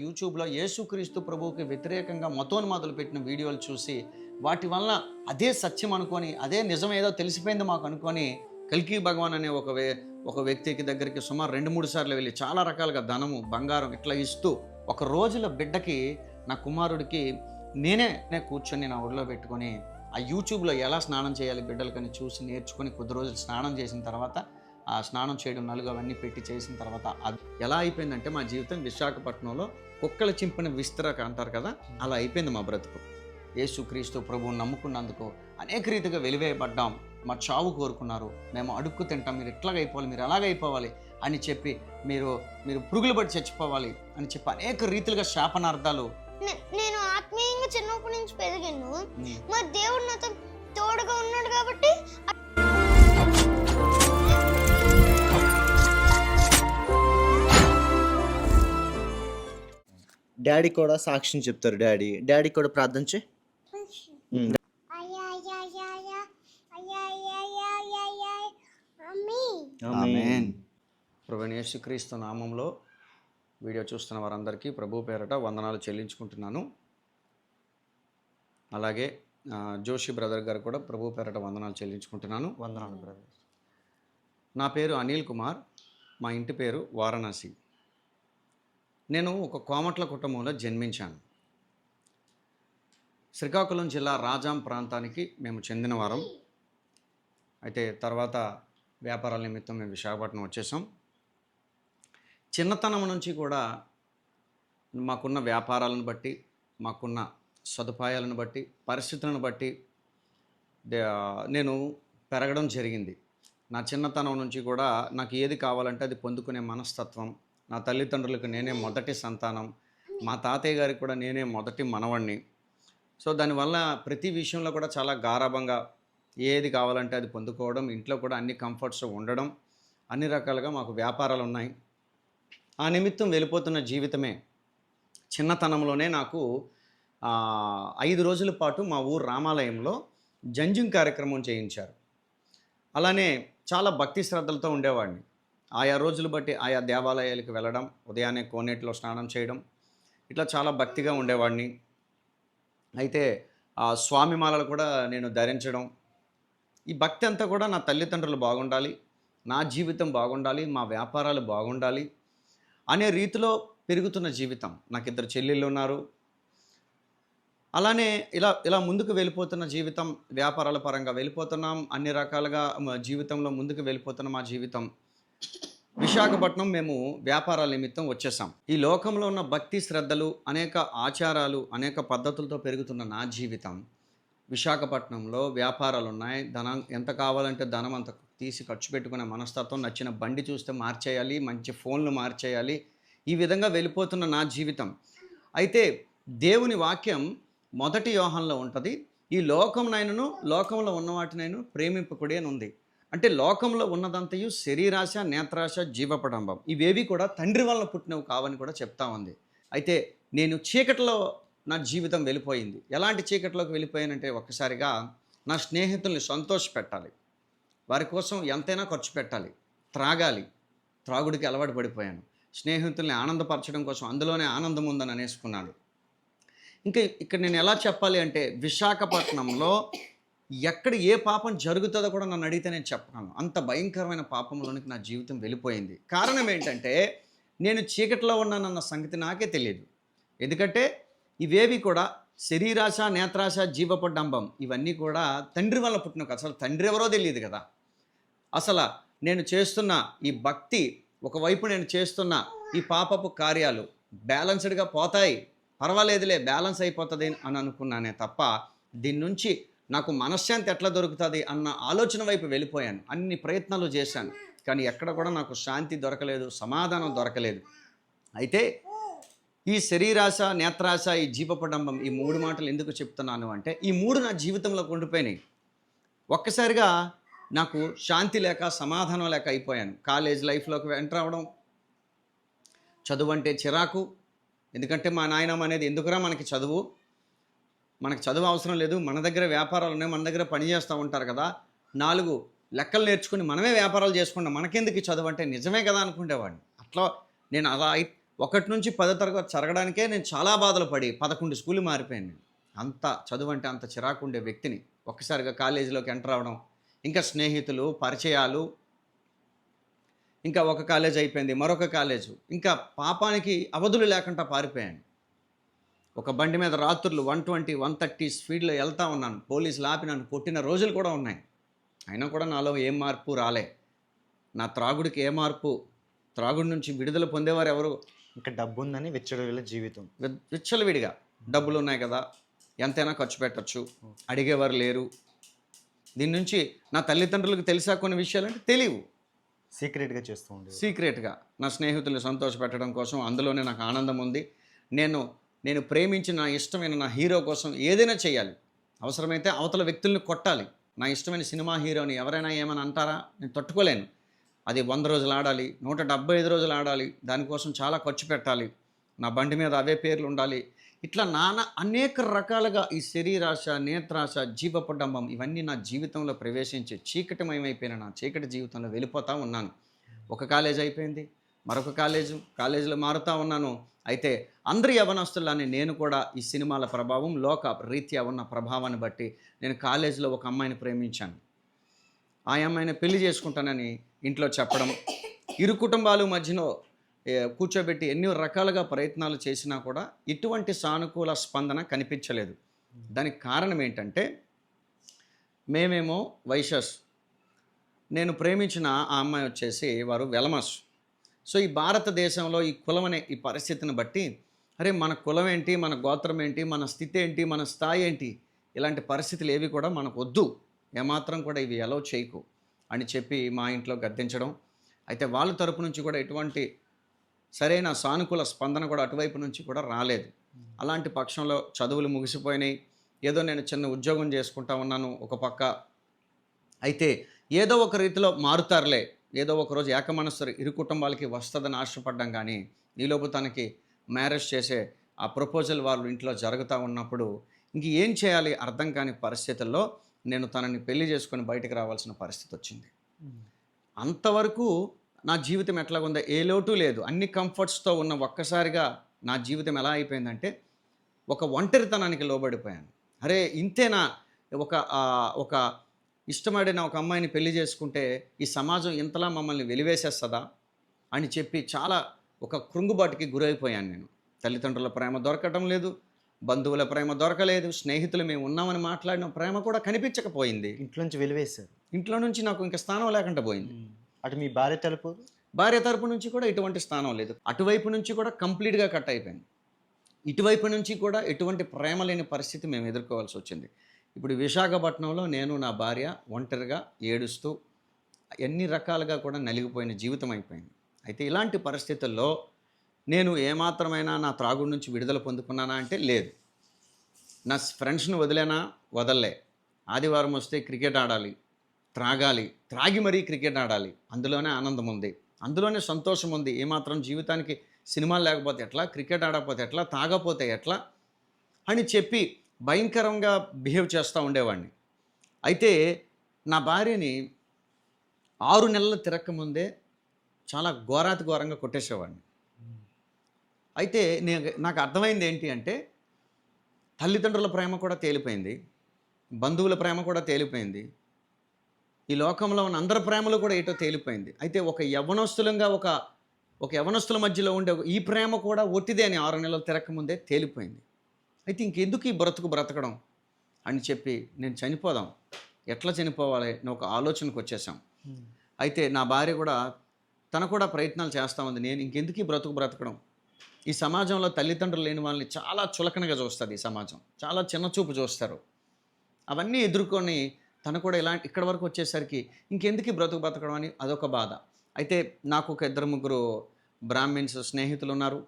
యూట్యూబ్లో యేసుక్రీస్తు ప్రభువుకి వ్యతిరేకంగా మతోన్మాదులు పెట్టిన వీడియోలు చూసి వాటి వల్ల అదే సత్యం అనుకొని అదే నిజం ఏదో తెలిసిపోయింది మాకు అనుకొని కల్కి భగవాన్ అనే ఒక వ్యక్తికి దగ్గరికి సుమారు 2-3 సార్లు వెళ్ళి చాలా రకాలుగా ధనము బంగారం ఇట్లా ఇస్తూ ఒక రోజుల బిడ్డకి నా కుమారుడికి నేనే కూర్చొని నా ఒడిలో పెట్టుకొని ఆ యూట్యూబ్లో ఎలా స్నానం చేయాలి బిడ్డలకని చూసి నేర్చుకొని కొద్ది రోజులు స్నానం చేసిన తర్వాత ఆ స్నానం చేయడం నలుగు అవన్నీ పెట్టి చేసిన తర్వాత అది ఎలా అయిపోయిందంటే మా జీవితం విశాఖపట్నంలో కుక్కల చింపిన విస్తరక అంటారు కదా, అలా అయిపోయింది మా బ్రతుకు. యేసుక్రీస్తు ప్రభువుని నమ్ముకున్నందుకు అనేక రీతిగా వెలివేయబడ్డాం. మా చావు కోరుకున్నారు, మేము అడుక్కు తింటాం, మీరు ఎట్లాగ అయిపోవాలి, మీరు ఎలాగ అయిపోవాలి అని చెప్పి మీరు పురుగులు పడి చచ్చిపోవాలి అని చెప్పి అనేక రీతిలుగా శాపనార్థాలు. నేను ఆత్మీయంగా చిన్నప్పటి నుంచి పెరిగాను. మా దేవుడు నాతో తోడుగా ఉన్నాడు కాబట్టి డాడీ కూడా సాక్ష్యం చెప్తారు. డాడీ కూడా ప్రార్థన చే. ఆమేన్. ప్రభువైన యేసుక్రీస్తు నామంలో వీడియో చూస్తున్న వారందరికీ ప్రభు పేరట వందనాలు చెల్లించుకుంటున్నాను. అలాగే జోషి బ్రదర్ గారు కూడా ప్రభు పేరట వందనాలు చెల్లించుకుంటున్నాను. వందనాలు బ్రదర్. నా పేరు అనిల్ కుమార్, మా ఇంటి పేరు వారణాసి. నేను ఒక కోమట్ల కుటుంబంలో జన్మించాను. శ్రీకాకుళం జిల్లా రాజాం ప్రాంతానికి మేము చెందినవారం. అయితే తర్వాత వ్యాపారాల నిమిత్తం మేము విశాఖపట్నం వచ్చేసాం. చిన్నతనం నుంచి కూడా మాకున్న వ్యాపారాలను బట్టి, మాకున్న సదుపాయాలను బట్టి, పరిస్థితులను బట్టి నేను పెరగడం జరిగింది. నా చిన్నతనం నుంచి కూడా నాకు ఏది కావాలంటే అది పొందుకునే మనస్తత్వం. నా తల్లిదండ్రులకు నేనే మొదటి సంతానం, మా తాతయ్య గారికి కూడా నేనే మొదటి మనవణ్ణి. సో దానివల్ల ప్రతి విషయంలో కూడా చాలా గారాబంగా ఏది కావాలంటే అది పొందుకోవడం, ఇంట్లో కూడా అన్ని కంఫర్ట్స్ ఉండడం, అన్ని రకాలుగా మాకు వ్యాపారాలు ఉన్నాయి. ఆ నిమిత్తం వెళ్ళిపోతున్న జీవితమే. చిన్నతనంలోనే నాకు 5 రోజుల పాటు మా ఊరు రామాలయంలో జంజుం కార్యక్రమం చేయించారు. అలానే చాలా భక్తి శ్రద్ధలతో ఉండేవాడిని. ఆయా రోజులు బట్టి ఆయా దేవాలయాలకు వెళ్ళడం, ఉదయాన్నే కోనేటిలో స్నానం చేయడం, ఇట్లా చాలా భక్తిగా ఉండేవాడిని. అయితే ఆ స్వామి మాలలు కూడా నేను ధరించడం, ఈ భక్తి అంతా కూడా నా తల్లిదండ్రులు బాగుండాలి, నా జీవితం బాగుండాలి, మా వ్యాపారాలు బాగుండాలి అనే రీతిలో పెరుగుతున్న జీవితం. నాకు 2 చెల్లెళ్ళు ఉన్నారు. అలానే ఇలా ముందుకు వెళ్ళిపోతున్న జీవితం, వ్యాపారాల పరంగా వెళ్ళిపోతున్నాం, అన్ని రకాలుగా జీవితంలో ముందుకు వెళ్ళిపోతున్న మా జీవితం. విశాఖపట్నం మేము వ్యాపారాల నిమిత్తం వచ్చేసాం. ఈ లోకంలో ఉన్న భక్తి శ్రద్ధలు, అనేక ఆచారాలు, అనేక పద్ధతులతో పెరుగుతున్న నా జీవితం విశాఖపట్నంలో వ్యాపారాలు ఉన్నాయి. ధనం ఎంత కావాలంటే ధనం అంత తీసి ఖర్చు పెట్టుకునే మనస్తత్వం, నచ్చిన బండి చూస్తే మార్చేయాలి, మంచి ఫోన్లు మార్చేయాలి, ఈ విధంగా వెళ్ళిపోతున్న నా జీవితం. అయితే దేవుని వాక్యం 1 యోహానులో ఉంటుంది, ఈ లోకంనైనను లోకంలో ఉన్న వాటినైనా ప్రేమింపకుడి అని ఉంది. అంటే లోకంలో ఉన్నదంతయు శరీరాశ, నేత్రాశ, జీవపడంబం, ఇవేవి కూడా తండ్రి వల్ల పుట్టినవి కావని కూడా చెప్తా ఉంది. అయితే నేను చీకటిలో నా జీవితం వెళ్ళిపోయింది. ఎలాంటి చీకటిలోకి వెళ్ళిపోయానంటే, ఒక్కసారిగా నా స్నేహితుల్ని సంతోషపెట్టాలి, వారి కోసం ఎంతైనా ఖర్చు పెట్టాలి, త్రాగుడికి అలవాటు పడిపోయాను. స్నేహితుల్ని ఆనందపరచడం కోసం అందులోనే ఆనందం ఉందని అనేసుకున్నాను. ఇంకా ఇక్కడ నేను ఎలా చెప్పాలి అంటే, విశాఖపట్నంలో ఎక్కడ ఏ పాపం జరుగుతుందో కూడా నన్ను అడిగితే నేను చెప్పగలను. అంత భయంకరమైన పాపంలోనికి నా జీవితం వెళ్ళిపోయింది. కారణం ఏంటంటే, నేను చీకటిలో ఉన్నానన్న సంగతి నాకే తెలియదు. ఎందుకంటే ఇవేవి కూడా శరీరాశ, నేత్రాశ, జీవపడంబం, ఇవన్నీ కూడా తండ్రి వల్ల పుట్టినవి. అసలు తండ్రి ఎవరో తెలియదు కదా. అసలు నేను చేస్తున్న ఈ భక్తి, ఒకవైపు నేను చేస్తున్న ఈ పాపపు కార్యాలు బ్యాలెన్స్డ్గా పోతాయి, పర్వాలేదులే బ్యాలెన్స్ అయిపోతుంది అని అనుకున్నానే తప్ప, దీని నుంచి నాకు మనశ్శాంతి ఎట్లా దొరుకుతుంది అన్న ఆలోచన వైపు వెళ్ళిపోయాను. అన్ని ప్రయత్నాలు చేశాను, కానీ ఎక్కడ కూడా నాకు శాంతి దొరకలేదు, సమాధానం దొరకలేదు. అయితే ఈ శరీరాశ, నేత్రాశ, ఈ జీవపడంబం, ఈ 3 మాటలు ఎందుకు చెప్తున్నాను అంటే, ఈ 3 నా జీవితంలో ఉండిపోయినాయి. ఒక్కసారిగా నాకు శాంతి లేక, సమాధానం లేక అయిపోయాను. కాలేజ్ లైఫ్లోకి ఎంటర్ అవ్వడం, చదువు అంటే చిరాకు. ఎందుకంటే మా నాయనమ్మ అనేది, ఎందుకురా మనకి చదువు అవసరం లేదు, మన దగ్గర వ్యాపారాలు ఉన్నాయి, మన దగ్గర పని చేస్తూ ఉంటారు కదా, 4 లెక్కలు నేర్చుకుని మనమే వ్యాపారాలు చేసుకుంటాం, మనకెందుకు చదువు అంటే, నిజమే కదా అనుకునేవాడిని. అట్లా నేను ఒకటి నుంచి 10వ తరగతి జరగడానికే నేను చాలా బాధలు పడి 11 స్కూళ్ళు మారిపోయాను నేను. అంత చదువు అంటే అంత చిరాకుండే వ్యక్తిని. ఒక్కసారిగా కాలేజీలోకి ఎంటర్ అవ్వడం, ఇంకా స్నేహితులు, పరిచయాలు, ఇంకా ఒక కాలేజ్ అయిపోయింది, మరొక కాలేజు. ఇంకా పాపానికి అవధులు లేకుండా పారిపోయాను. ఒక బండి మీద రాత్రులు 120, 130 స్పీడ్లో వెళ్తా ఉన్నాను. పోలీసులు ఆపి నన్ను కొట్టిన రోజులు కూడా ఉన్నాయి. అయినా కూడా నాలో ఏం మార్పు రాలే. నా త్రాగుడికి ఏ మార్పు, త్రాగుడి నుంచి విడుదల పొందేవారు ఎవరు? ఇంకా డబ్బు ఉందని విచ్చలవిడిగా జీవితం. విచ్చలవిడిగా డబ్బులు ఉన్నాయి కదా, ఎంతైనా ఖర్చు పెట్టచ్చు, అడిగేవారు లేరు. దీని నుంచి నా తల్లిదండ్రులకు తెలిసా కొన్ని విషయాలు అంటే తెలియవు. సీక్రెట్గా చేస్తూ ఉండేది. సీక్రెట్గా నా స్నేహితులు సంతోషపెట్టడం కోసం అందులోనే నాకు ఆనందం ఉంది. నేను ప్రేమించిన నా ఇష్టమైన నా హీరో కోసం ఏదైనా చేయాలి. అవసరమైతే అవతల వ్యక్తుల్ని కొట్టాలి. నా ఇష్టమైన సినిమా హీరోని ఎవరైనా ఏమని అంటారా, నేను తట్టుకోలేను. అది 100 రోజులు ఆడాలి, 175 రోజులు ఆడాలి, దానికోసం చాలా ఖర్చు పెట్టాలి, నా బండి మీద అవే పేర్లు ఉండాలి. ఇట్లా అనేక రకాలుగా ఈ శరీరాశ, నేత్రాశ, జీవపడంబం ఇవన్నీ నా జీవితంలో ప్రవేశించి చీకటిమయమైపోయిన నా చీకటి జీవితంలో వెళ్ళిపోతూ ఉన్నాను. ఒక కాలేజ్ అయిపోయింది, మరొక కాలేజీలో మారుతూ ఉన్నాను. అయితే అందరి యవనస్తుల్లానే నేను కూడా ఈ సినిమాల ప్రభావం, లోక రీత్యా ఉన్న ప్రభావాన్ని బట్టి నేను కాలేజీలో ఒక అమ్మాయిని ప్రేమించాను. ఆ అమ్మాయిని పెళ్లి చేసుకుంటానని ఇంట్లో చెప్పడం, ఇరు కుటుంబాల మధ్యలో కూర్చోబెట్టి ఎన్నో రకాలుగా ప్రయత్నాలు చేసినా కూడా ఇటువంటి సానుకూల స్పందన కనిపించలేదు. దానికి కారణం ఏంటంటే, మేమేమో వైశ్యస్, నేను ప్రేమించిన ఆ అమ్మాయి వచ్చేసి వారు వెలమస్. సో ఈ భారతదేశంలో ఈ కులం అనే ఈ పరిస్థితిని బట్టి, అరే మన కులం ఏంటి, మన గోత్రం ఏంటి, మన స్థితి ఏంటి, మన స్థాయి ఏంటి, ఇలాంటి పరిస్థితులు ఏవి కూడా మనకు వద్దు, ఏమాత్రం కూడా ఇవి అలౌ చేయకు అని చెప్పి మా ఇంట్లో గద్దించడం. అయితే వాళ్ళ తరపు నుంచి కూడా ఎటువంటి సరైన సానుకూల స్పందన కూడా అటువైపు నుంచి కూడా రాలేదు. అలాంటి పక్షంలో చదువులు ముగిసిపోయినాయి. ఏదో నేను చిన్న ఉద్యోగం చేసుకుంటా ఉన్నాను ఒక పక్క. అయితే ఏదో ఒక రీతిలో మారుతారులే, ఏదో ఒకరోజు ఏకమనస్సు ఇరు కుటుంబాలకి వస్తుందని ఆశపడ్డాం. కానీ ఈలోపు తనకి మ్యారేజ్ చేసే ఆ ప్రపోజల్ వాళ్ళు ఇంట్లో జరుగుతూ ఉన్నప్పుడు ఇంక ఏం చేయాలి అర్థం కాని పరిస్థితుల్లో నేను తనని పెళ్లి చేసుకొని బయటకు రావాల్సిన పరిస్థితి వచ్చింది. అంతవరకు నా జీవితం ఎట్లాగుందో ఏ లోటు లేదు, అన్ని కంఫర్ట్స్తో ఉన్న ఒక్కసారిగా నా జీవితం ఎలా అయిపోయిందంటే ఒక ఒంటరితనానికి లోబడిపోయాను. అరే ఇంతేనా, ఒక ఇష్టపడిన ఒక అమ్మాయిని పెళ్లి చేసుకుంటే ఈ సమాజం ఇంతలా మమ్మల్ని వెలివేసేస్తుందా అని చెప్పి చాలా ఒక కృంగుబాటుకి గురైపోయాను నేను. తల్లిదండ్రుల ప్రేమ దొరకటం లేదు, బంధువుల ప్రేమ దొరకలేదు, స్నేహితులు మేము ఉన్నామని మాట్లాడిన ప్రేమ కూడా కనిపించకపోయింది. ఇంట్లో నుంచి వెలివేశారు. ఇంట్లో నుంచి నాకు ఇంకా స్థానం లేకుండా పోయింది. అటు మీ భార్య తరపు నుంచి కూడా ఎటువంటి స్థానం లేదు. అటువైపు నుంచి కూడా కంప్లీట్గా కట్ అయిపోయింది. ఇటువైపు నుంచి కూడా ఎటువంటి ప్రేమ లేని పరిస్థితి మేము ఎదుర్కోవాల్సి వచ్చింది. ఇప్పుడు విశాఖపట్నంలో నేను నా భార్య ఒంటరిగా ఏడుస్తూ ఎన్ని రకాలుగా కూడా నలిగిపోయిన జీవితం అయిపోయింది. అయితే ఇలాంటి పరిస్థితుల్లో నేను ఏమాత్రమైనా నా త్రాగుడి నుంచి విడుదల పొందుకున్నానా అంటే లేదు. నా ఫ్రెండ్స్ని వదలలే. ఆదివారం వస్తే క్రికెట్ ఆడాలి, త్రాగి మరీ క్రికెట్ ఆడాలి. అందులోనే ఆనందం ఉంది, అందులోనే సంతోషం ఉంది. ఏమాత్రం జీవితానికి సినిమాలు లేకపోతే ఎట్లా, క్రికెట్ ఆడకపోతే ఎట్లా, తాగపోతే ఎట్లా అని చెప్పి భయంకరంగా బిహేవ్ చేస్తూ ఉండేవాడిని. అయితే నా భార్యని 6 నెలలు తిరక్కముందే చాలా ఘోరంగా కొట్టేసేవాడిని. అయితే నాకు అర్థమైంది ఏంటి అంటే, తల్లిదండ్రుల ప్రేమ కూడా తేలిపోయింది, బంధువుల ప్రేమ కూడా తేలిపోయింది, ఈ లోకంలో ఉన్న అందరి ప్రేమలు కూడా ఏటో తేలిపోయింది. అయితే ఒక యవనస్తుల మధ్యలో ఉండే ఈ ప్రేమ కూడా ఒట్టిదే అని 6 నెలలు తిరక్కముందే తేలిపోయింది. అయితే ఇంకెందుకు ఈ బ్రతకడం అని చెప్పి నేను చనిపోదాం, ఎట్లా చనిపోవాలి అని ఒక ఆలోచనకు వచ్చేసాం. అయితే నా భార్య కూడా తను కూడా ప్రయత్నాలు చేస్తూ ఉంది. నేను ఇంకెందుకు ఈ బ్రతకడం, ఈ సమాజంలో తల్లిదండ్రులు లేని వాళ్ళని చాలా చులకనగా చూస్తుంది ఈ సమాజం, చాలా చిన్న చూపు చూస్తారు. అవన్నీ ఎదుర్కొని తను కూడా ఇక్కడ వరకు వచ్చేసరికి ఇంకెందుకు ఈ బ్రతకడం అని అదొక బాధ. అయితే నాకు ఒక 2-3 బ్రాహ్మిన్స్ స్నేహితులు ఉన్నారు,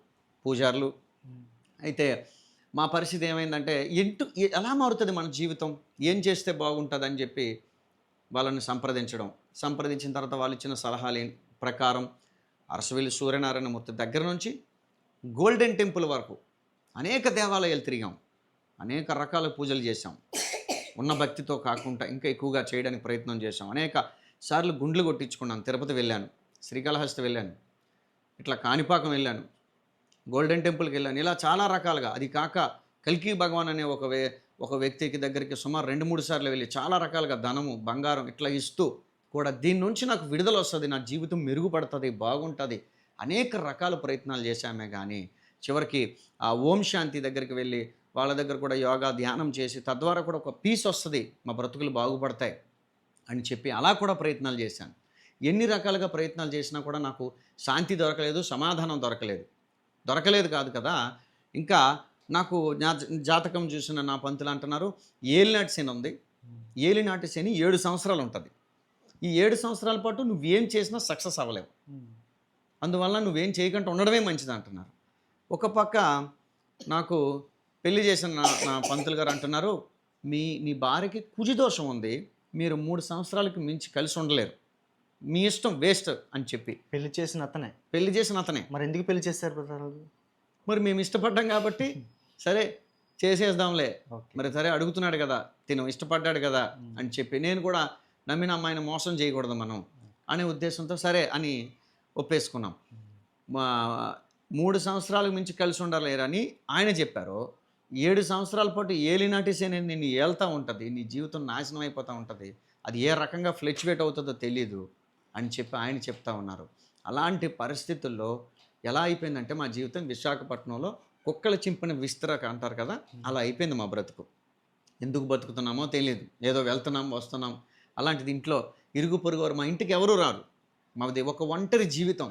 పూజారులు. అయితే మా పరిస్థితి ఏమైందంటే ఎలా మారుతుంది మన జీవితం, ఏం చేస్తే బాగుంటుంది అని చెప్పి వాళ్ళని సంప్రదించిన తర్వాత వాళ్ళు ఇచ్చిన సలహాల ప్రకారం అరసవెల్లి సూర్యనారాయణ మూర్తి దగ్గర నుంచి గోల్డెన్ టెంపుల్ వరకు అనేక దేవాలయాలు తిరిగాం, అనేక రకాల పూజలు చేశాం. ఉన్న భక్తితో కాకుండా ఇంకా ఎక్కువగా చేయడానికి ప్రయత్నం చేశాం. అనేక సార్లు గుండ్లు కొట్టించుకున్నాను. తిరుపతి వెళ్ళాను, శ్రీకాళహస్తి వెళ్ళాను, ఇట్లా కాణిపాకం వెళ్ళాను, గోల్డెన్ టెంపుల్కి వెళ్ళాను. ఇలా చాలా రకాలుగా. అది కాక కల్కి భగవాన్ అనే ఒక వ్యక్తికి దగ్గరికి సుమారు 2-3 సార్లు వెళ్ళి చాలా రకాలుగా ధనము, బంగారం ఇట్లా ఇస్తూ కూడా దీని నుంచి నాకు విడుదల వస్తుంది, నా జీవితం మెరుగుపడుతుంది, బాగుంటుంది. అనేక రకాల ప్రయత్నాలు చేశామే కానీ చివరికి ఆ ఓం శాంతి దగ్గరికి వెళ్ళి వాళ్ళ దగ్గర కూడా యోగా ధ్యానం చేసి తద్వారా కూడా ఒక పీస్ వస్తుంది, మా బ్రతుకులు బాగుపడతాయి అని చెప్పి అలా కూడా ప్రయత్నాలు చేశాను. ఎన్ని రకాలుగా ప్రయత్నాలు చేసినా కూడా నాకు శాంతి దొరకలేదు, సమాధానం దొరకలేదు కాదు కదా. ఇంకా నాకు జాతకం చూసిన నా పంతులు అంటున్నారు, ఏలినాటి శని ఉంది. ఏలినాటి శని 7 సంవత్సరాలు ఉంటుంది. ఈ 7 సంవత్సరాల పాటు నువ్వేం చేసినా సక్సెస్ అవ్వలేవు, అందువల్ల నువ్వేం చేయకుండా ఉండడమే మంచిది అంటున్నారు. ఒక పక్క నాకు పెళ్లి చేసిన నా పంతులు గారు అంటున్నారు, నీ భార్యకి కుజిదోషం ఉంది, మీరు 3 సంవత్సరాలకి మించి కలిసి ఉండలేరు, మీ ఇష్టం వేస్ట్ అని చెప్పి. పెళ్లి చేసిన అతనే మరి ఎందుకు పెళ్లి చేస్తారు బ్రదర్? మరి మేము ఇష్టపడ్డాం కాబట్టి సరే చేసేద్దాంలే, మరి సరే అడుగుతున్నాడు కదా, తిను ఇష్టపడ్డాడు కదా అని చెప్పి నేను కూడా నమ్మిన అమ్మాయిని మోసం చేయకూడదు మనం అనే ఉద్దేశంతో సరే అని ఒప్పేసుకున్నాం. 3 సంవత్సరాలకు మించి కలిసి ఉండలేరని ఆయన చెప్పారు. 7 సంవత్సరాల పాటు ఏలినాటి శని నిన్ను ఏళ్తూ ఉంటుంది, నీ జీవితం నాశనం అయిపోతూ ఉంటుంది, అది ఏ రకంగా ఫ్లక్చువేట్ అవుతుందో తెలీదు అని చెప్పి ఆయన చెప్తా ఉన్నారు. అలాంటి పరిస్థితుల్లో ఎలా అయిపోయిందంటే మా జీవితం విశాఖపట్నంలో కుక్కలు చింపిన విస్తరక అంటారు కదా, అలా అయిపోయింది మా బ్రతుకు. ఎందుకు బతుకుతున్నామో తెలియదు, ఏదో వెళ్తున్నాం వస్తున్నాం. అలాంటిది ఇంట్లో ఇరుగు పొరుగు వారు మా ఇంటికి ఎవరు రారు, మాది ఒక ఒంటరి జీవితం.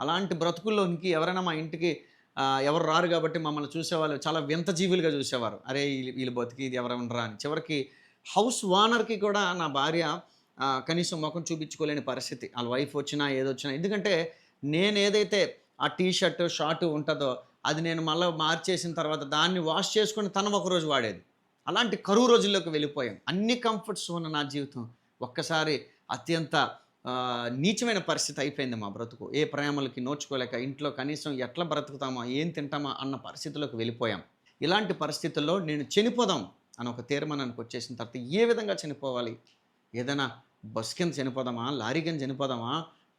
అలాంటి బ్రతుకుల్లోనికి ఎవరైనా మా ఇంటికి ఎవరు రారు కాబట్టి మమ్మల్ని చూసేవాళ్ళు చాలా వింత జీవులుగా చూసేవారు. అరే వీళ్ళు బతికి ఇది ఎవరైనా అని. చివరికి హౌస్ ఓనర్కి కూడా నా భార్య కనీసం ముఖం చూపించుకోలేని పరిస్థితి, వాళ్ళ వైఫ్ వచ్చినా ఏదొచ్చినా. ఎందుకంటే నేను ఏదైతే ఆ టీషర్టు షార్టు ఉంటుందో అది నేను మళ్ళీ మార్చేసిన తర్వాత దాన్ని వాష్ చేసుకొని తను ఒకరోజు వాడేది. అలాంటి కరువు రోజుల్లోకి వెళ్ళిపోయాం. అన్ని కంఫర్ట్స్ ఉన్న నా జీవితం ఒక్కసారి అత్యంత నీచమైన పరిస్థితి అయిపోయింది మా బ్రతుకు. ఏ ప్రేమలకి నోచుకోలేక ఇంట్లో కనీసం ఎట్లా బ్రతుకుతామో ఏం తింటామా అన్న పరిస్థితిలోకి వెళ్ళిపోయాం. ఇలాంటి పరిస్థితుల్లో నేను చనిపోదాం అని ఒక తీర్మానానికి వచ్చేసిన తర్వాత ఏ విధంగా చనిపోవాలి, ఏదైనా బస్ కింద చనిపోదామా, లారీ కింద చనిపోదామా,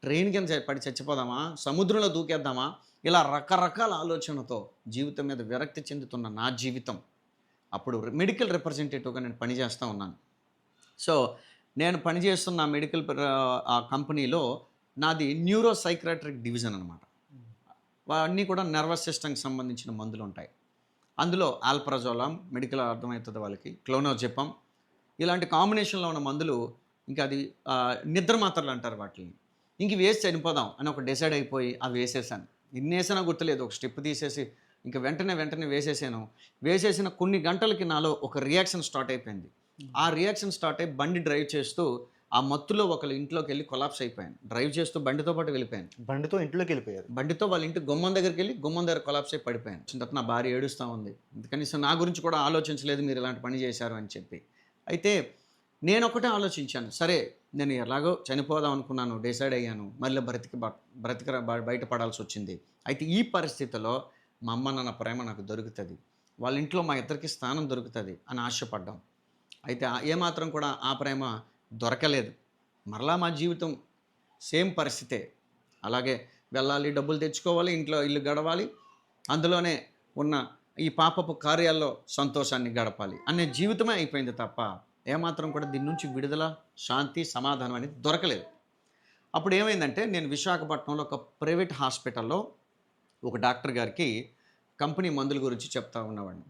ట్రైన్ కింద పడి చచ్చిపోదామా, సముద్రంలో దూకేద్దామా, ఇలా రకరకాల ఆలోచనతో జీవితం మీద విరక్తి చెందుతున్న నా జీవితం. అప్పుడు మెడికల్ రిప్రజెంటేటివ్గా నేను పనిచేస్తూ ఉన్నాను. సో నేను పనిచేస్తున్న మెడికల్ ఆ కంపెనీలో నాది న్యూరో సైక్రాట్రిక్ డివిజన్ అనమాట. అన్నీ కూడా నర్వస్ సిస్టమ్కి సంబంధించిన మందులు ఉంటాయి. అందులో ఆల్ప్రజోలామ్, మెడికల్ అర్థమవుతుంది వాళ్ళకి, క్లోనోజెపం, ఇలాంటి కాంబినేషన్లో ఉన్న మందులు. ఇంకా అది నిద్ర మాత్రలు అంటారు వాటిని. ఇంక వేసి చనిపోదాం అని ఒక డిసైడ్ అయిపోయి అవి వేసేసాను. ఎన్ని వేసినా గుర్తులేదు, ఒక స్టెప్ తీసేసి ఇంకా వెంటనే వేసేసిన కొన్ని గంటలకి నాలో ఒక రియాక్షన్ స్టార్ట్ అయిపోయింది. ఆ రియాక్షన్ స్టార్ట్ అయ్యి బండి డ్రైవ్ చేస్తూ ఆ మత్తులో ఒకళ్ళ ఇంట్లోకి వెళ్ళి కొలాప్స్ అయిపోయాను. డ్రైవ్ చేస్తూ బండితో పాటు వెళ్ళిపోయాను. బండితో ఇంట్లోకి వెళ్ళిపోయారు? బండితో వాళ్ళ ఇంటి గుమ్మం దగ్గరికి వెళ్ళి గుమ్మం దగ్గర కొలాప్స్ అయి పడిపోయాను. తర్వాత నా భార్య ఏడుస్తూ ఉంది, కనీసం నా గురించి కూడా ఆలోచించలేదు మీరు ఇలాంటి పని చేశారు అని చెప్పి. అయితే నేను ఒకటే ఆలోచించాను, సరే నేను ఎలాగో చనిపోదాం అనుకున్నాను, డిసైడ్ అయ్యాను, మళ్ళీ బయటపడాల్సి వచ్చింది. అయితే ఈ పరిస్థితిలో మా అమ్మ నాన్న ప్రేమ నాకు దొరుకుతుంది, వాళ్ళ ఇంట్లో మా ఇద్దరికి స్థానం దొరుకుతుంది అని ఆశపడ్డాం. అయితే ఏమాత్రం కూడా ఆ ప్రేమ దొరకలేదు. మరలా మా జీవితం సేమ్ పరిస్థితే. అలాగే వెళ్ళాలి, డబ్బులు తెచ్చుకోవాలి, ఇంట్లో ఇల్లు గడవాలి, అందులోనే ఉన్న ఈ పాపపు కార్యాల్లో సంతోషాన్ని గడపాలి అనే జీవితమే అయిపోయింది తప్ప ఏమాత్రం కూడా దీని నుంచి విడుదల, శాంతి, సమాధానం అనేది దొరకలేదు. అప్పుడు ఏమైందంటే నేను విశాఖపట్నంలో ఒక ప్రైవేట్ హాస్పిటల్లో ఒక డాక్టర్ గారికి కంపెనీ మందుల గురించి చెప్తా ఉన్నవాడిని.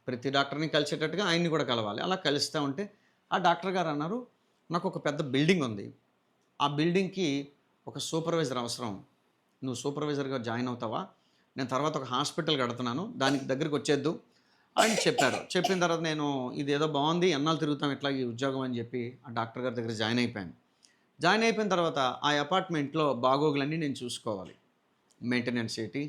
ప్రతి డాక్టర్ని కలిసేటట్టుగా ఆయన్ని కూడా కలవాలి. అలా కలుస్తూ ఉంటే ఆ డాక్టర్ గారు అన్నారు, నాకు ఒక పెద్ద బిల్డింగ్ ఉంది, ఆ బిల్డింగ్కి ఒక సూపర్వైజర్ అవసరం, నువ్వు సూపర్వైజర్గా జాయిన్ అవుతావా, నేను తర్వాత ఒక హాస్పిటల్ కడుతున్నాను దానికి దగ్గరికి వచ్చేద్దు అని చెప్పారు. చెప్పిన తర్వాత నేను ఇదేదో బాగుంది, ఎన్నాళ్ళు తిరుగుతాం ఇట్లా ఈ ఉద్యోగం అని చెప్పి ఆ డాక్టర్ గారి దగ్గర జాయిన్ అయిపోయాను. జాయిన్ అయిపోయిన తర్వాత ఆ అపార్ట్మెంట్లో బాగోగులన్నీ నేను చూసుకోవాలి. మెయింటెనెన్స్ ఏంటి,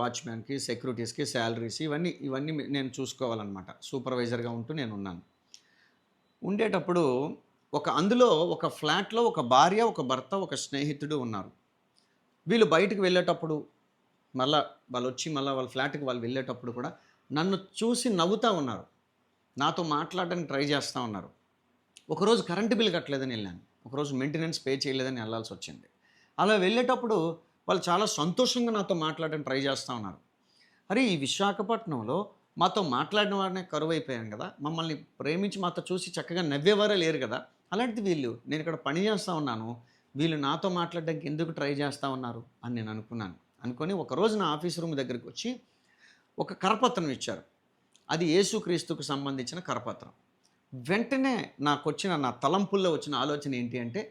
వాచ్మ్యాన్కి, సెక్యూరిటీస్కి శాలరీస్ ఇవన్నీ నేను చూసుకోవాలన్నమాట. సూపర్వైజర్గా ఉంటూ నేను ఉన్నాను. ఉండేటప్పుడు అందులో ఒక ఫ్లాట్లో ఒక భార్య, ఒక భర్త, ఒక స్నేహితుడు ఉన్నారు. వీళ్ళు బయటకు వెళ్ళేటప్పుడు వాళ్ళు వచ్చి వాళ్ళ ఫ్లాట్కి వెళ్ళేటప్పుడు కూడా నన్ను చూసి నవ్వుతూ ఉన్నారు, నాతో మాట్లాడడానికి ట్రై చేస్తూ ఉన్నారు. ఒకరోజు కరెంటు బిల్ కట్టలేదని వెళ్ళాను, ఒకరోజు మెయింటెనెన్స్ పే చేయలేదని వెళ్ళాల్సి వచ్చింది. అలా వెళ్ళేటప్పుడు వాళ్ళు చాలా సంతోషంగా నాతో మాట్లాడడానికి ట్రై చేస్తూ ఉన్నారు. అరే ఈ విశాఖపట్నంలో మాతో మాట్లాడిన వారినే కరువైపోయాను కదా, మమ్మల్ని ప్రేమించి మాతో చూసి చక్కగా నవ్వేవారే లేరు కదా, అలాంటిది వీళ్ళు, నేను ఇక్కడ పని చేస్తూ ఉన్నాను, వీళ్ళు నాతో మాట్లాడడానికి ఎందుకు ట్రై చేస్తూ ఉన్నారు అని నేను అనుకొని ఒకరోజు నా ఆఫీస్ రూమ్ దగ్గరికి వచ్చి ఒక కరపత్రం ఇచ్చారు. అది యేసుక్రీస్తుకు సంబంధించిన కరపత్రం. వెంటనే నా తలంపుల్లో వచ్చిన ఆలోచన ఏంటి అంటే,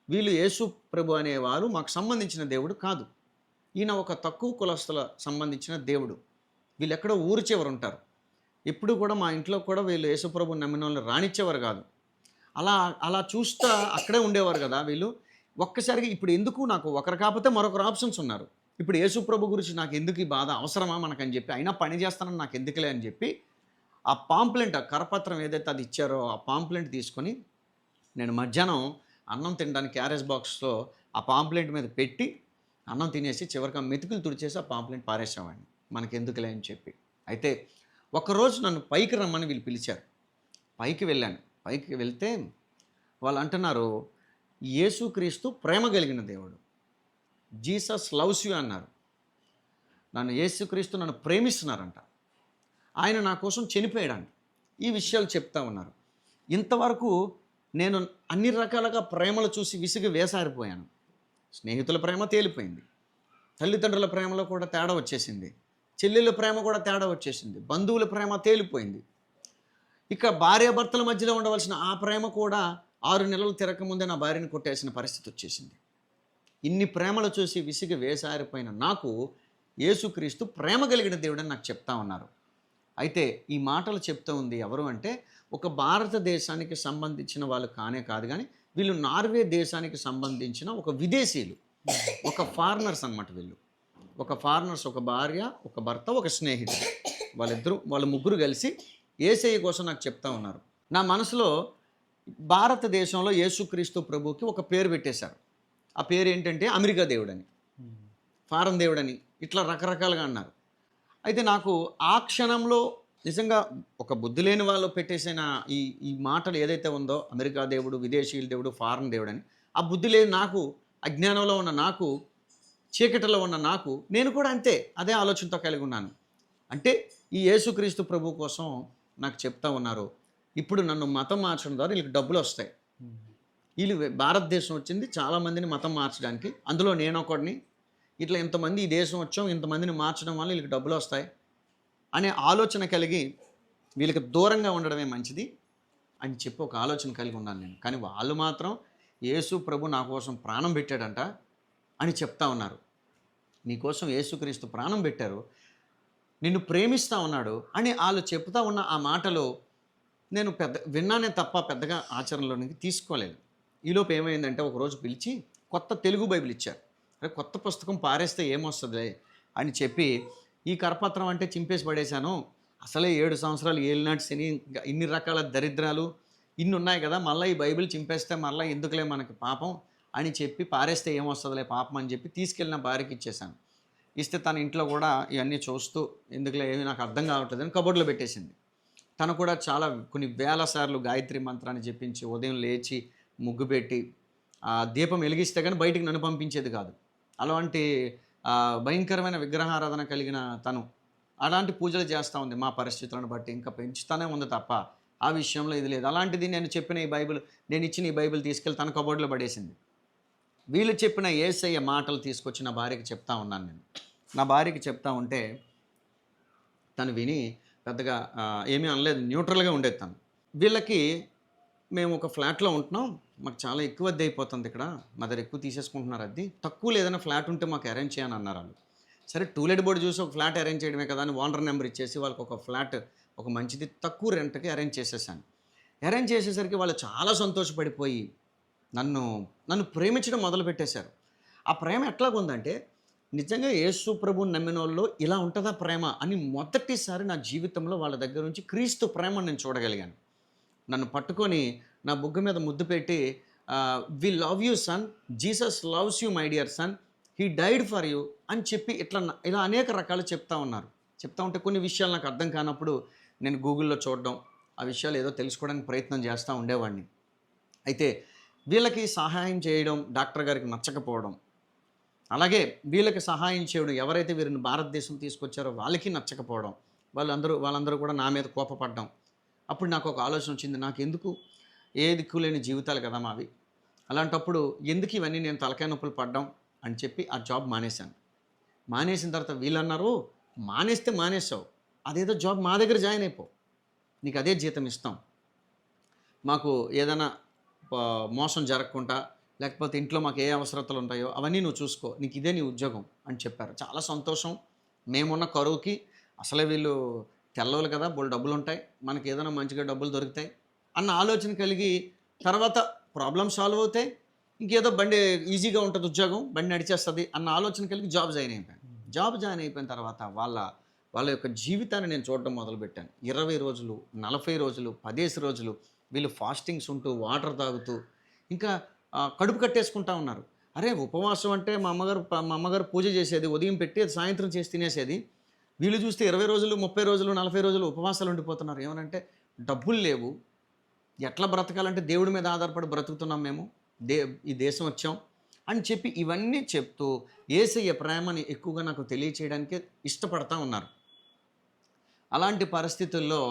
వీళ్ళు యేసు ప్రభు అనేవారు మాకు సంబంధించిన దేవుడు కాదు, ఈయన ఒక తక్కువ కులస్తుల సంబంధించిన దేవుడు, వీళ్ళు ఎక్కడో ఊరు చివరు ఉంటారు, ఎప్పుడు కూడా మా ఇంట్లో కూడా వీళ్ళు యేసు ప్రభు నమ్మిన వాళ్ళని రానిచ్చేవారు కాదు, అలా చూస్తా అక్కడే ఉండేవారు కదా వీళ్ళు. ఒక్కసారిగా ఇప్పుడు ఎందుకు, నాకు ఒకరు కాకపోతే మరొకరు ఆప్షన్స్ ఉన్నారు, ఇప్పుడు యేసు ప్రభు గురించి నాకు ఎందుకు ఈ బాధ, అవసరమా మనకని చెప్పి, అయినా పని చేస్తానని నాకు ఎందుకులే అని చెప్పి ఆ పాంప్లెంట్, ఆ కరపత్రం ఏదైతే అది ఇచ్చారో ఆ పాంప్లెంట్ తీసుకొని నేను మధ్యాహ్నం అన్నం తినడానికి క్యారేజ్ బాక్స్లో ఆ పాంప్లెంట్ మీద పెట్టి అన్నం తినేసి చివరికి ఆ మెతుకులు తుడిచేసి ఆ పాంప్లెంట్ పారేసేవాడిని, మనకెందుకులే అని చెప్పి. అయితే ఒకరోజు నన్ను పైకి రమ్మని వీళ్ళు పిలిచారు. పైకి వెళ్ళాను. పైకి వెళ్తే వాళ్ళు అంటున్నారు, యేసుక్రీస్తు ప్రేమ కలిగిన దేవుడు, జీసస్ లవ్స్ యూ అన్నారు. యేసుక్రీస్తు నన్ను ప్రేమిస్తున్నారంట, ఆయన నా కోసం చనిపోయాడంట. ఈ విషయాలు చెప్తా ఉన్నారు. ఇంతవరకు నేను అన్ని రకాలుగా ప్రేమలు చూసి విసిగి వేసారిపోయాను. స్నేహితుల ప్రేమ తేలిపోయింది, తల్లిదండ్రుల ప్రేమలో కూడా తేడా వచ్చేసింది, చెల్లెళ్ళ ప్రేమ కూడా తేడా వచ్చేసింది, బంధువుల ప్రేమ తేలిపోయింది. ఇక భార్యాభర్తల మధ్యలో ఉండవలసిన ఆ ప్రేమ కూడా 6 నెలలు తిరగకముందే నా భార్యను కొట్టేసిన పరిస్థితి వచ్చేసింది. ఇన్ని ప్రేమలు చూసి విసిగి వేసారిపోయిన నాకు యేసుక్రీస్తు ప్రేమ కలిగిన దేవుడని నాకు చెప్తా ఉన్నారు. అయితే ఈ మాటలు చెప్తూ ఉంది ఎవరు అంటే, ఒక భారతదేశానికి సంబంధించిన వాళ్ళు కాదు కానీ వీళ్ళు నార్వే దేశానికి సంబంధించిన ఒక విదేశీయులు, ఒక ఫారినర్స్ అన్నమాట. వీళ్ళు ఒక ఫారినర్స్, ఒక భార్య, ఒక భర్త, ఒక స్నేహితుడు, వాళ్ళ ముగ్గురు కలిసి యేసయ్య కోసం నాకు చెప్తా ఉన్నారు. నా మనసులో భారతదేశంలో యేసుక్రీస్తు ప్రభుకి ఒక పేరు పెట్టేశారు. ఆ పేరు ఏంటంటే అమెరికా దేవుడని, ఫారెన్ దేవుడని, ఇట్లా రకరకాలుగా అన్నారు. అయితే నాకు ఆ క్షణంలో నిజంగా ఒక బుద్ధి లేని వాళ్ళు పెట్టేసిన ఈ మాటలు ఏదైతే ఉందో, అమెరికా దేవుడు, విదేశీయుల దేవుడు, ఫారెన్ దేవుడు అని, ఆ బుద్ధి లేని నాకు, అజ్ఞానంలో ఉన్న నాకు, చీకటిలో ఉన్న నాకు, నేను కూడా అంతే అదే ఆలోచనతో కలిగి ఉన్నాను. అంటే ఈ యేసుక్రీస్తు ప్రభు కోసం నాకు చెప్తా ఉన్నారు, ఇప్పుడు నన్ను మతం మార్చడం ద్వారా వీళ్ళకి డబ్బులు వస్తాయి, వీళ్ళు భారతదేశం వచ్చింది చాలామందిని మతం మార్చడానికి, అందులో నేను ఒకడిని, ఇట్లా ఇంతమంది ఈ దేశం వచ్చాం, ఇంతమందిని మార్చడం వల్ల వీళ్ళకి డబ్బులు వస్తాయి అనే ఆలోచన కలిగి వీళ్ళకి దూరంగా ఉండడమే మంచిది అని చెప్పి ఒక ఆలోచన కలిగి ఉన్నాను నేను. కానీ వాళ్ళు మాత్రం యేసు ప్రభు నా కోసం ప్రాణం పెట్టాడంట అని చెప్తా ఉన్నారు. నీకోసం యేసుక్రీస్తు ప్రాణం పెట్టారు, నిన్ను ప్రేమిస్తూ ఉన్నాడు అని వాళ్ళు చెప్తా ఉన్న ఆ మాటలు నేను విన్నానే తప్ప పెద్దగా ఆచరణలోనికి తీసుకోలేదు. ఈలోపు ఏమైందంటే, ఒకరోజు పిలిచి కొత్త తెలుగు బైబిల్ ఇచ్చారు. అరే కొత్త పుస్తకం పారేస్తే ఏమొస్తుందిలే అని చెప్పి ఈ కరపత్రం అంటే చింపేసి పడేశాను. అసలే 7 సంవత్సరాలు ఏలినాటి శని, ఇన్ని రకాల దరిద్రాలు ఇన్ని ఉన్నాయి కదా, మళ్ళీ ఈ బైబిల్ చింపేస్తే మళ్ళీ ఎందుకులే మనకి పాపం అని చెప్పి పారేస్తే ఏమొస్తుందిలే పాపం అని చెప్పి తీసుకెళ్ళిన భార్యకి ఇచ్చేసాను. ఇస్తే తన ఇంట్లో కూడా ఇవన్నీ చూస్తూ ఎందుకులే ఏమి నాకు అర్థం కావట్లేదని కబోర్డ్లో పెట్టేసింది. తను కూడా చాలా కొన్ని వేల సార్లు గాయత్రి మంత్రాన్ని జపించి ఉదయం లేచి ముగ్గు పెట్టి ఆ దీపం వెలిగిస్తే కానీ బయటికి నన్ను పంపించేది కాదు. అలాంటి భయంకరమైన విగ్రహారాధన కలిగిన తను అలాంటి పూజలు చేస్తూ ఉంది. మా పరిస్థితులను బట్టి ఇంకా పెంచుతూనే ఉంది తప్ప ఆ విషయంలో ఇది లేదు. అలాంటిది నేను చెప్పిన ఈ బైబిల్, నేను ఇచ్చిన ఈ బైబిల్ తీసుకెళ్ళి తన కబోర్డ్లో పడేసింది. వీళ్ళు చెప్పిన యేసయ్య మాటలు తీసుకొచ్చి నా భార్యకి చెప్తా ఉన్నాను నేను. నా భార్యకి చెప్తా ఉంటే తను విని పెద్దగా ఏమీ అనలేదు, న్యూట్రల్గా ఉండేది తను. వీళ్ళకి మేము ఒక ఫ్లాట్లో ఉంటున్నాం, మాకు చాలా ఎక్కువ అద్దె అయిపోతుంది ఇక్కడ, మా దగ్గర ఎక్కువ తీసేసుకుంటున్నారు, అద్దె తక్కువ ఏదైనా ఫ్లాట్ ఉంటే మాకు అరేంజ్ చేయని అన్నారు వాళ్ళు. సరే టూలెట్ బోర్డు చూసి ఒక ఫ్లాట్ అరేంజ్ చేయడమే కదా అని ఓనర్ నెంబర్ ఇచ్చేసి వాళ్ళకి ఒక ఫ్లాట్, ఒక మంచిది తక్కువ రెంట్కి అరేంజ్ చేసేసాను. అరేంజ్ చేసేసరికి వాళ్ళు చాలా సంతోషపడిపోయి నన్ను ప్రేమించడం మొదలుపెట్టేశారు. ఆ ప్రేమ ఎట్లాగుందంటే, నిజంగా యేసు ప్రభుని నమ్మిన వాళ్ళు ఇలా ఉంటుందా ప్రేమ అని మొదటిసారి నా జీవితంలో వాళ్ళ దగ్గర నుంచి క్రీస్తు ప్రేమను నేను చూడగలిగాను. నన్ను పట్టుకొని నా బుగ్గ మీద ముద్దు పెట్టి we love you son, Jesus loves you my dear son, he died for you అని చెప్పి ఇలా అనేక రకాలు చెప్తా ఉన్నారు. చెప్తా ఉంటే కొన్ని విషయాలు నాకు అర్థం కానప్పుడు నేను గూగుల్లో చూడడం, ఆ విషయాలు ఏదో తెలుసుకోవడానికి ప్రయత్నం చేస్తూ ఉండేవాడిని. అయితే వీళ్ళకి సహాయం చేయడం డాక్టర్ గారికి నచ్చకపోవడం, అలాగే వీళ్ళకి సహాయం చేయడం, ఎవరైతే వీరిని భారతదేశం తీసుకొచ్చారో వాళ్ళకి నచ్చకపోవడం, వాళ్ళందరూ కూడా నా మీద కోపపడ్డం. అప్పుడు నాకు ఒక ఆలోచన వచ్చింది, నాకెందుకు, ఏ దిక్కు లేని జీవితాలు కదా మావి, అలాంటప్పుడు ఎందుకు ఇవన్నీ నేను తలకాయ నొప్పులు పడ్డం అని చెప్పి ఆ జాబ్ మానేశాను. మానేసిన తర్వాత వీళ్ళన్నారు, మానేస్తే మానేసావు, అదేదో జాబ్ మా దగ్గర జాయిన్ అయిపో, నీకు అదే జీతం ఇస్తాం, మాకు ఏదైనా మోసం జరగకుండా, లేకపోతే ఇంట్లో మాకు ఏ అవసరతలు ఉంటాయో అవన్నీ నువ్వు చూసుకో, నీకు ఇదే నీ ఉద్యోగం అని చెప్పారు. చాలా సంతోషం. మేమున్న కరువుకి అసలే వీళ్ళు తెల్లవాళ్ళు కదా, బోళ్ళు డబ్బులు ఉంటాయి, మనకి ఏదైనా మంచిగా డబ్బులు దొరుకుతాయి అన్న ఆలోచన కలిగి, తర్వాత ప్రాబ్లమ్ సాల్వ్ అవుతాయి, ఇంకేదో బండి ఈజీగా ఉంటుంది, ఉద్యోగం బండి నడిచేస్తుంది అన్న ఆలోచన కలిగి జాబ్ జాయిన్ అయిపోయాను. జాబ్ జాయిన్ అయిపోయిన తర్వాత వాళ్ళ యొక్క జీవితాన్ని నేను చూడడం మొదలుపెట్టాను. 20 రోజులు, 40 రోజులు, 10 రోజులు వీళ్ళు ఫాస్టింగ్స్ ఉంటూ, వాటర్ తాగుతూ, ఇంకా కడుపు కట్టేసుకుంటా ఉన్నారు. అరే ఉపవాసం అంటే మా అమ్మగారు పూజ చేసేది, ఉదయం పెట్టి అది సాయంత్రం చేసి తినేసేది. వీళ్ళు చూస్తే 20 రోజులు, 30 రోజులు, 40 రోజులు ఉపవాసాలు ఉండిపోతున్నారు. ఏమనంటే డబ్బులు లేవు, ఎట్లా బ్రతకాలంటే దేవుడి మీద ఆధారపడి బ్రతుకుతున్నాం మేము, ఈ దేశం వచ్చాం అని చెప్పి ఇవన్నీ చెప్తూ యేసయ్య ప్రేమని ఎక్కువగా నాకు తెలియచేయడానికి ఇష్టపడతా ఉన్నారు. అలాంటి పరిస్థితుల్లో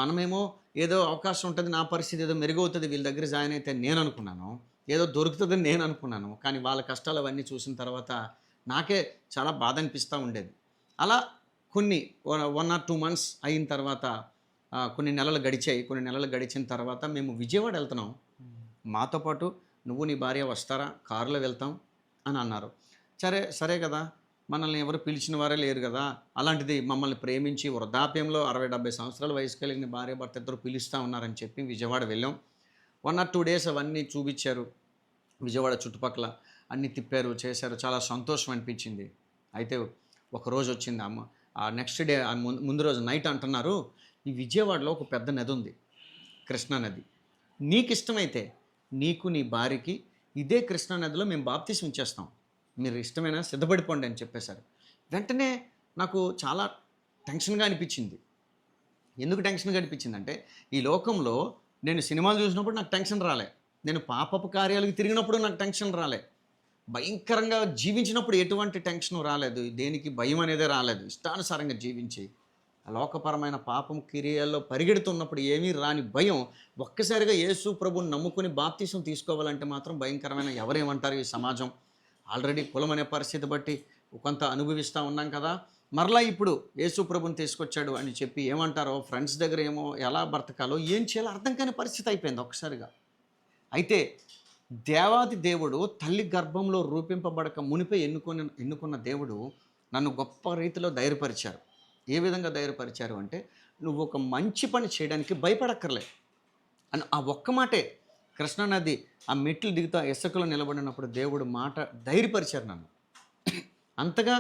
మనమేమో ఏదో అవకాశం ఉంటుంది, నా పరిస్థితి ఏదో మెరుగవుతుంది వీళ్ళ దగ్గర జాయిన్ అయితే నేను అనుకున్నాను, ఏదో దొరుకుతుందని నేను అనుకున్నాను. కానీ వాళ్ళ కష్టాలు అవన్నీ చూసిన తర్వాత నాకే చాలా బాధ అనిపిస్తూ ఉండేది. అలా కొన్ని 1 or 2 months అయిన తర్వాత కొన్ని నెలలు గడిచాయి. కొన్ని నెలలు గడిచిన తర్వాత మేము విజయవాడ వెళ్తున్నాం, మాతో పాటు నువ్వు నీ భార్య వస్తారా, కారులో వెళ్తాం అని అన్నారు. సరే కదా, మనల్ని ఎవరు పిలిచిన వారే లేరు కదా, అలాంటిది మమ్మల్ని ప్రేమించి వృద్ధాప్యంలో 60-70 సంవత్సరాల వయసు కలిగిన భార్య భర్త ఇద్దరు పిలుస్తూ ఉన్నారని చెప్పి విజయవాడ వెళ్ళాం. 1 or 2 days అవన్నీ చూపించారు, విజయవాడ చుట్టుపక్కల అన్నీ తిప్పారు, చేశారు. చాలా సంతోషం అనిపించింది. అయితే ఒకరోజు వచ్చింది అమ్మ, ఆ నెక్స్ట్ డే ముందు రోజు నైట్ అంటున్నారు, ఈ విజయవాడలో ఒక పెద్ద నది ఉంది, కృష్ణా నది, నీకు ఇష్టమైతే నీకు నీ భార్యకి ఇదే కృష్ణా నదిలో మేము బాప్తిసం ఇచ్చేస్తాం, మీరు ఇష్టమైనా సిద్ధపడిపోండి అని చెప్పేశారు. వెంటనే నాకు చాలా టెన్షన్గా అనిపించింది. ఎందుకు టెన్షన్గా అనిపించిందంటే, ఈ లోకంలో నేను సినిమాలు చూసినప్పుడు నాకు టెన్షన్ రాలే, నేను పాపపు కార్యాలకు తిరిగినప్పుడు నాకు టెన్షన్ రాలే, భయంకరంగా జీవించినప్పుడు ఎటువంటి టెన్షన్ రాలేదు, దేనికి భయం అనేదే రాలేదు. ఇష్టానుసారంగా జీవించి లోకపరమైన పాపం క్రియల్లో పరిగెడుతున్నప్పుడు ఏమీ రాని భయం, ఒక్కసారిగా యేసు ప్రభుని నమ్ముకుని బాప్తిసం తీసుకోవాలంటే మాత్రం భయంకరమైన, ఎవరేమంటారు ఈ సమాజం, ఆల్రెడీ కులం అనే పరిస్థితి బట్టి కొంత అనుభవిస్తూ ఉన్నాం కదా, మరలా ఇప్పుడు యేసు ప్రభుని తీసుకొచ్చాడు అని చెప్పి ఏమంటారో, ఫ్రెండ్స్ దగ్గర ఏమో ఎలా బ్రతకాలో ఏం చేయాలో అర్థం కాని పరిస్థితి అయిపోయింది ఒక్కసారిగా. అయితే దేవాది దేవుడు తల్లి గర్భంలో రూపింపబడక మునిపే ఎన్నుకున్న దేవుడు నన్ను గొప్ప రీతిలో ధైర్యపరిచారు. ఏ విధంగా ధైర్యపరిచారు అంటే, నువ్వు ఒక మంచి పని చేయడానికి భయపడక్కర్లే అని ఆ ఒక్క మాటే. కృష్ణానది ఆ మెట్లు దిగుతా ఇసుకలో నిలబడినప్పుడు దేవుడు మాట ధైర్యపరిచారు నన్ను. అంతగా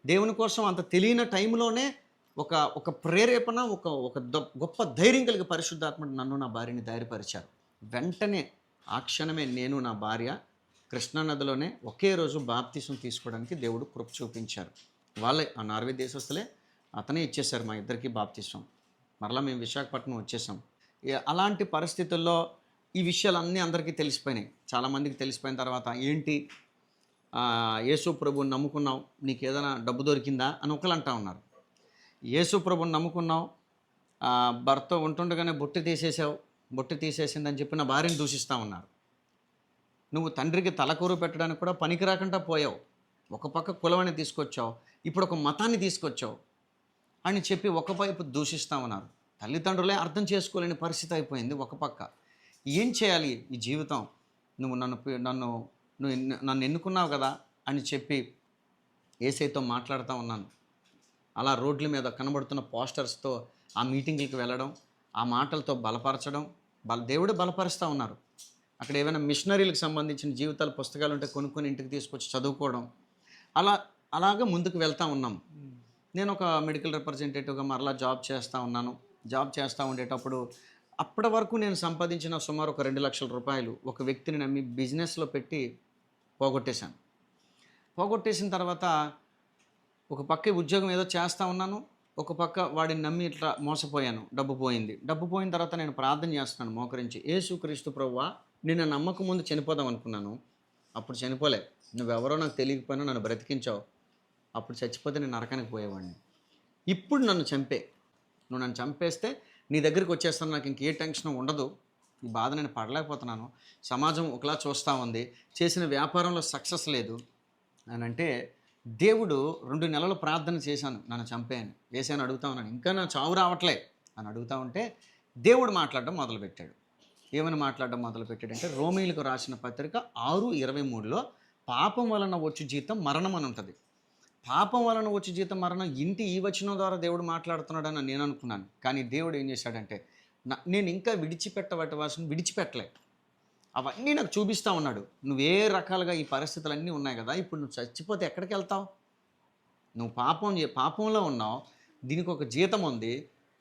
దేవుని కోసం అంత తెలియని టైంలోనే ఒక ప్రేరేపణ, ఒక గొప్ప ధైర్యం కలిగి పరిశుద్ధాత్ముడు నన్ను నా భార్యని ధైర్యపరిచారు. వెంటనే ఆ క్షణమే నేను నా భార్య కృష్ణానదిలోనే ఒకే రోజు బాప్తిసం తీసుకోవడానికి దేవుడు కృప చూపించారు. వాళ్ళే ఆ నార్వే దేశస్తులే, అతనే ఇచ్చేశారు మా ఇద్దరికి బాప్తిసం. మరలా మేము విశాఖపట్నం వచ్చేసాం. అలాంటి పరిస్థితుల్లో ఈ విషయాలన్నీ అందరికీ తెలిసిపోయినాయి. చాలామందికి తెలిసిపోయిన తర్వాత, ఏంటి యేసు ప్రభువుని నమ్ముకున్నావు, నీకు ఏదైనా డబ్బు దొరికిందా అని ఒకళ్ళు అంటూ ఉన్నారు. యేసు ప్రభువుని నమ్ముకున్నావు, భర్త ఉంటుండగానే బొట్టు తీసేసావు, బొట్టు తీసేసిందని చెప్పి నా భార్యను దూషిస్తూ ఉన్నారు. నువ్వు తండ్రికి తలకూరు పెట్టడానికి కూడా పనికి రాకుండా పోయావు, ఒక పక్క కులవాన్ని తీసుకొచ్చావు, ఇప్పుడు ఒక మతాన్ని తీసుకొచ్చావు అని చెప్పి ఒక వైపు దూషిస్తూ ఉన్నారు. తల్లిదండ్రులే అర్థం చేసుకోలేని పరిస్థితి అయిపోయింది ఒక పక్క. ఏం చేయాలి ఈ జీవితం, నువ్వు నన్ను ఎన్నుకున్నావు కదా అని చెప్పి యేసయ్యతో మాట్లాడుతూ ఉన్నాను. అలా రోడ్ల మీద కనబడుతున్న పోస్టర్స్తో ఆ మీటింగ్లకు వెళ్ళడం, ఆ మాటలతో బలపరచడం, దేవుడు బలపరుస్తూ ఉన్నారు. అక్కడ ఏమైనా మిషనరీలకు సంబంధించిన జీవితాల పుస్తకాలు ఉంటే కొనుక్కొని ఇంటికి తీసుకొచ్చి చదువుకోవడం, అలాగా ముందుకు వెళ్తూ ఉన్నాం. నేను ఒక మెడికల్ రిప్రజెంటేటివ్గా మరలా జాబ్ చేస్తూ ఉన్నాను. జాబ్ చేస్తూ ఉండేటప్పుడు అప్పటి వరకు నేను సంపాదించిన సుమారు ఒక 2 లక్షల రూపాయలు ఒక వ్యక్తిని నమ్మి బిజినెస్లో పెట్టి పోగొట్టేశాను. పోగొట్టేసిన తర్వాత ఒక పక్క ఉద్యోగం ఏదో చేస్తూ ఉన్నాను, ఒక పక్క వాడిని నమ్మి ఇట్లా మోసపోయాను, డబ్బు పోయింది. డబ్బు పోయిన తర్వాత నేను ప్రార్థన చేస్తున్నాను మోకరించి, యేసుక్రీస్తు ప్రభువా, నిన్ను నమ్మకం ముందు చనిపోదాం అనుకున్నాను, అప్పుడు చనిపోలే, నువ్వెవరో నాకు తెలియకపోయినా నన్ను బ్రతికించావు. అప్పుడు చచ్చిపోతే నేను నరకానికి పోయేవాడిని. ఇప్పుడు నన్ను చంపే. నువ్వు నన్ను చంపేస్తే నీ దగ్గరికి వచ్చేస్తాను. నాకు ఇంకే టెన్షన్ ఉండదు. ఈ బాధ నేను పడలేకపోతున్నాను. సమాజం ఒకలా చూస్తూ ఉంది. చేసిన వ్యాపారంలో సక్సెస్ లేదు అని అంటే, దేవుడు 2 నెలలు ప్రార్థన చేశాను నన్ను చంపేయని. వేసాను అడుగుతా ఉన్నాను. ఇంకా నా చావు రావట్లే అని అడుగుతా ఉంటే దేవుడు మాట్లాడడం మొదలుపెట్టాడు. ఏమని మాట్లాడడం మొదలుపెట్టాడంటే, రోమీయులకు రాసిన పత్రిక 6:23లో పాపం వలన వచ్చు జీతం మరణం అని ఉంటుంది. పాపం వలన వచ్చే జీతం మరణం. ఇంటి ఈ వచనం ద్వారా దేవుడు మాట్లాడుతున్నాడని నేను అనుకున్నాను. కానీ దేవుడు ఏం చేశాడంటే, నేను ఇంకా విడిచిపెట్టవలసిన విడిచిపెట్టలే. అవన్నీ నాకు చూపిస్తూ ఉన్నాడు. నువ్వే రకాలుగా ఈ పరిస్థితులన్నీ ఉన్నాయి కదా, ఇప్పుడు నువ్వు చచ్చిపోతే ఎక్కడికి వెళ్తావు? నువ్వు పాపంలో ఉన్నావు, దీనికి ఒక జీతం ఉంది,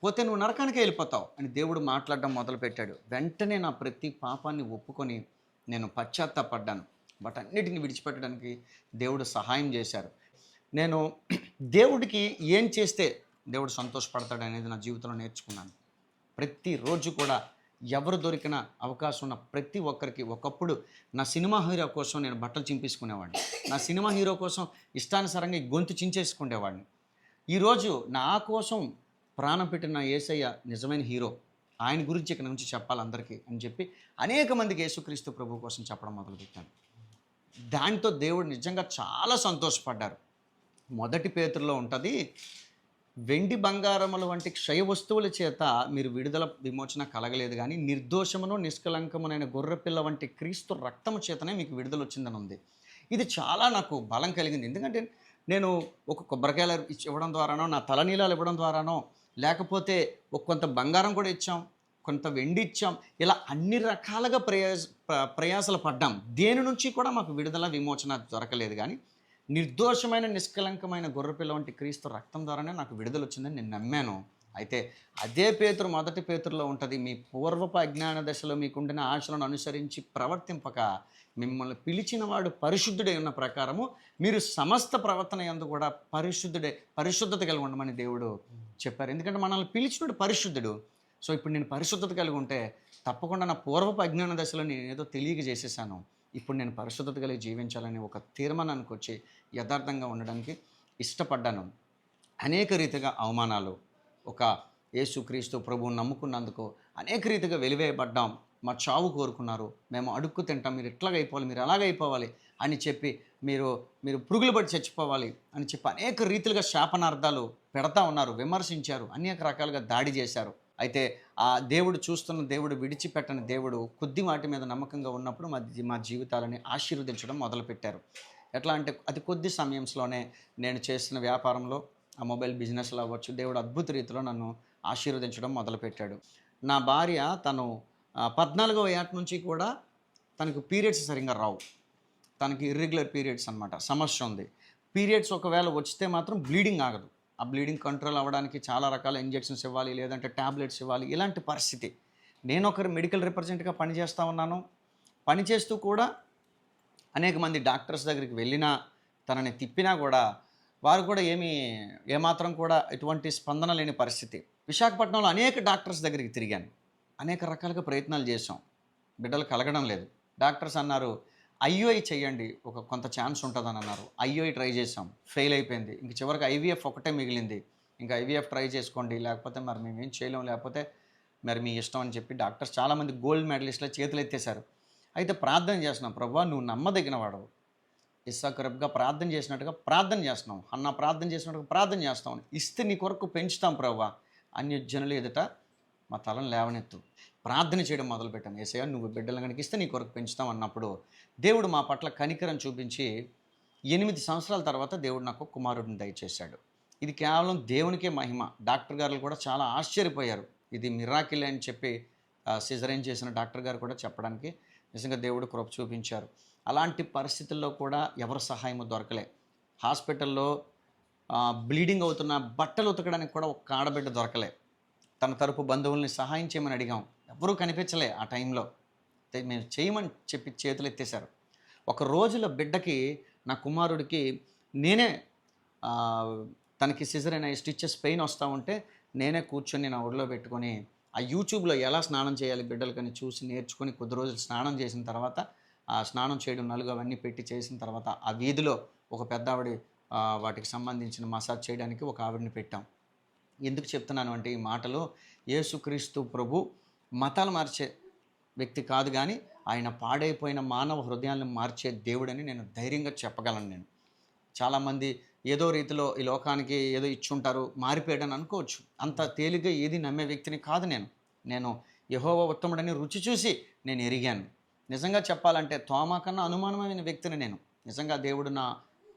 పోతే నువ్వు నరకానికి వెళ్ళిపోతావు అని దేవుడు మాట్లాడడం మొదలుపెట్టాడు. వెంటనే నా ప్రతి పాపాన్ని ఒప్పుకొని నేను పశ్చాత్తాపడ్డాను. వాటన్నిటిని విడిచిపెట్టడానికి దేవుడు సహాయం చేశారు. నేను దేవుడికి ఏం చేస్తే దేవుడు సంతోషపడతాడు అనేది నా జీవితంలో నేర్చుకున్నాను. ప్రతిరోజు కూడా ఎవరు దొరికిన అవకాశం ఉన్న ప్రతి ఒక్కరికి, ఒకప్పుడు నా సినిమా హీరో కోసం నేను బట్టలు చింపేసుకునేవాడిని. నా సినిమా హీరో కోసం ఇష్టానుసారంగా గొంతు చించేసుకునేవాడిని. ఈరోజు నా కోసం ప్రాణం పెట్టిన యేసయ్య నిజమైన హీరో. ఆయన గురించి ఇక్కడ నుంచి చెప్పాలి అందరికీ అని చెప్పి అనేక మందికి యేసుక్రీస్తు ప్రభు కోసం చెప్పడం మొదలుపెట్టాను. దాంతో దేవుడు నిజంగా చాలా సంతోషపడ్డారు. 1 పేతురులో ఉంటుంది, వెండి బంగారముల వంటి క్షయ వస్తువుల చేత మీరు విడుదల విమోచన కలగలేదు, కానీ నిర్దోషమును నిష్కలంకమునైన గొర్రెపిల్ల వంటి క్రీస్తు రక్తము చేతనే మీకు విడుదల వచ్చిందని ఉంది. ఇది చాలా నాకు బలం కలిగింది. ఎందుకంటే నేను ఒక కొబ్బరికాయలు ఇవ్వడం ద్వారానో, నా తలనీలాలు ఇవ్వడం ద్వారానో, లేకపోతే కొంత బంగారం కూడా ఇచ్చాం, కొంత వెండి ఇచ్చాం, ఇలా అన్ని రకాలుగా ప్రయాసలు పడ్డాం. దేని నుంచి కూడా మాకు విడుదల విమోచన దొరకలేదు, కానీ నిర్దోషమైన నిష్కలంకమైన గొర్రెపిల్ల వంటి క్రీస్తు రక్తం ద్వారానే నాకు విడుదల వచ్చిందని నేను నమ్మాను. అయితే అదే పేతురు 1 పేతురులో ఉంటుంది, మీ పూర్వపు అజ్ఞాన దశలో మీకుండిన ఆశలను అనుసరించి ప్రవర్తింపక మిమ్మల్ని పిలిచిన వాడు పరిశుద్ధుడై ఉన్న ప్రకారము మీరు సమస్త ప్రవర్తన యందు కూడా పరిశుద్ధత కలిగి ఉండమని దేవుడు చెప్పారు. ఎందుకంటే మనల్ని పిలిచినోడు పరిశుద్ధుడు. సో ఇప్పుడు నేను పరిశుద్ధత కలిగి ఉంటే తప్పకుండా నా పూర్వపు అజ్ఞాన దశలో నేను ఏదో తెలియక చేసేసాను, ఇప్పుడు నేను పరిశుద్ధత కలిగి జీవించాలని ఒక తీర్మానానికి వచ్చి యథార్థంగా ఉండడానికి ఇష్టపడ్డాను. అనేక రీతిగా అవమానాలు, ఒక యేసుక్రీస్తు ప్రభువుని నమ్ముకున్నందుకు అనేక రీతిగా వెలివేయబడ్డాం. మా చావు కోరుకున్నారు, మేము అడుక్కు తింటాం, మీరు ఇట్లాగ అయిపోవాలి, మీరు అలాగైపోవాలి అని చెప్పి, మీరు పురుగులు పడి చచ్చిపోవాలి అని చెప్పి అనేక రీతిలుగా శాపనార్థాలు పెడతా ఉన్నారు, విమర్శించారు, అనేక రకాలుగా దాడి చేశారు. అయితే ఆ దేవుడు చూస్తున్న దేవుడు, విడిచిపెట్టని దేవుడు కొద్ది వాటి మీద నమ్మకంగా ఉన్నప్పుడు మా జీవితాలని ఆశీర్వదించడం మొదలుపెట్టారు. ఎట్లా అంటే అతి కొద్ది సమయంలోనే నేను చేసిన వ్యాపారంలో, ఆ మొబైల్ బిజినెస్లో అవ్వచ్చు, దేవుడు అద్భుత రీతిలో నన్ను ఆశీర్వదించడం మొదలుపెట్టాడు. నా భార్య తను 14వ ఏట నుంచి కూడా తనకు పీరియడ్స్ సరిగ్గా రావు. తనకి ఇర్రెగ్యులర్ పీరియడ్స్ అనమాట, సమస్య ఉంది. పీరియడ్స్ ఒకవేళ వస్తే మాత్రం బ్లీడింగ్ ఆగదు. ఆ బ్లీడింగ్ కంట్రోల్ అవ్వడానికి చాలా రకాల ఇంజెక్షన్స్ ఇవ్వాలి, లేదంటే ట్యాబ్లెట్స్ ఇవ్వాలి, ఇలాంటి పరిస్థితి. నేను ఒకరు మెడికల్ రిప్రజెంటేటివ్గా పనిచేస్తూ ఉన్నాను. పనిచేస్తూ కూడా అనేక మంది డాక్టర్స్ దగ్గరికి వెళ్ళినా, తనని తిప్పినా కూడా వారు కూడా ఏమాత్రం కూడా ఎటువంటి స్పందన లేని పరిస్థితి. విశాఖపట్నంలో అనేక డాక్టర్స్ దగ్గరికి తిరిగాను, అనేక రకాలుగా ప్రయత్నాలు చేసాం, బిడ్డలు కలగడం లేదు. డాక్టర్స్ అన్నారు IUI చేయండి, కొంత ఛాన్స్ ఉంటుందని అన్నారు. IUI ట్రై చేసాం, ఫెయిల్ అయిపోయింది. ఇంక చివరికి IVF ఒకటే మిగిలింది. ఇంకా IVF ట్రై చేసుకోండి, లేకపోతే మరి మేము ఏం చేయలేము, లేకపోతే మరి మీ ఇష్టం అని చెప్పి డాక్టర్స్ చాలామంది గోల్డ్ మెడలిస్ట్లో చేతులు ఎత్తేశారు. అయితే ప్రార్థన చేస్తున్నాం, ప్రభువా నువ్వు నమ్మదగిన వాడవు, ఇస్సాకు రెబ్గా ప్రార్థన చేసినట్టుగా ప్రార్థన చేస్తున్నాం, అన్న ప్రార్థన చేసినట్టుగా ప్రార్థన చేస్తాం, ఇస్తే నీ కొరకు పెంచుతాం ప్రభువా, అన్యజనులు ఎదుట మా తలను లేవనెత్తు. ప్రార్థన చేయడం మొదలుపెట్టాను. యేసయ్యా నువ్వు బిడ్డలు కనుక ఇస్తే నీ కొరకు పెంచుతాం అన్నప్పుడు దేవుడు మా పట్ల కనికరం చూపించి 8 సంవత్సరాల తర్వాత దేవుడు నాకు కుమారుడిని దయచేశాడు. ఇది కేవలం దేవునికే మహిమ. డాక్టర్ గారు కూడా చాలా ఆశ్చర్యపోయారు, ఇది మిరాకిల్ అని చెప్పి సిజరైన్ చేసిన డాక్టర్ గారు కూడా చెప్పడానికి నిజంగా దేవుడు కృప చూపించారు. అలాంటి పరిస్థితుల్లో కూడా ఎవరి సహాయము దొరకలే. హాస్పిటల్లో బ్లీడింగ్ అవుతున్న బట్టలు ఉతకడానికి కూడా ఒక ఆడబిడ్డ దొరకలే. తన తరపు బంధువుల్ని సహాయం చేయమని అడిగాం, ఎవరూ కనిపించలే. ఆ టైంలో మేము చేయమని చెప్పి చేతులు ఎత్తేశారు. ఒక రోజుల బిడ్డకి, నా కుమారుడికి నేనే తనకి సిజరైన్ అయ్యి స్టిచెస్ పెయిన్ వస్తూ ఉంటే నేనే కూర్చొని నా ఒడిలో పెట్టుకొని ఆ యూట్యూబ్లో ఎలా స్నానం చేయాలి బిడ్డలకని చూసి నేర్చుకొని కొద్ది రోజులు స్నానం చేసిన తర్వాత ఆ స్నానం చేయడం నలుగు అవన్నీ పెట్టి చేసిన తర్వాత ఆ వీధిలో ఒక పెద్ద ఆవిడ వాటికి సంబంధించిన మసాజ్ చేయడానికి ఒక ఆవిడని పెట్టాం. ఎందుకు చెప్తున్నాను అంటే ఈ మాటలు, యేసుక్రీస్తు ప్రభు మతాలు మార్చే వ్యక్తి కాదు, కానీ ఆయన పాడైపోయిన మానవ హృదయాలను మార్చే దేవుడని నేను ధైర్యంగా చెప్పగలను. నేను చాలామంది ఏదో రీతిలో ఈ లోకానికి ఏదో ఇచ్చుంటారు, మారిపోయాడని అనుకోవచ్చు. అంత తేలిగ్గా ఏది నమ్మే వ్యక్తిని కాదు నేను యెహోవా ఉత్తముడని రుచి చూసి నేను ఎరిగాను. నిజంగా చెప్పాలంటే తోమా కన్నా అనుమానమైన వ్యక్తిని నేను. నిజంగా దేవుడు నా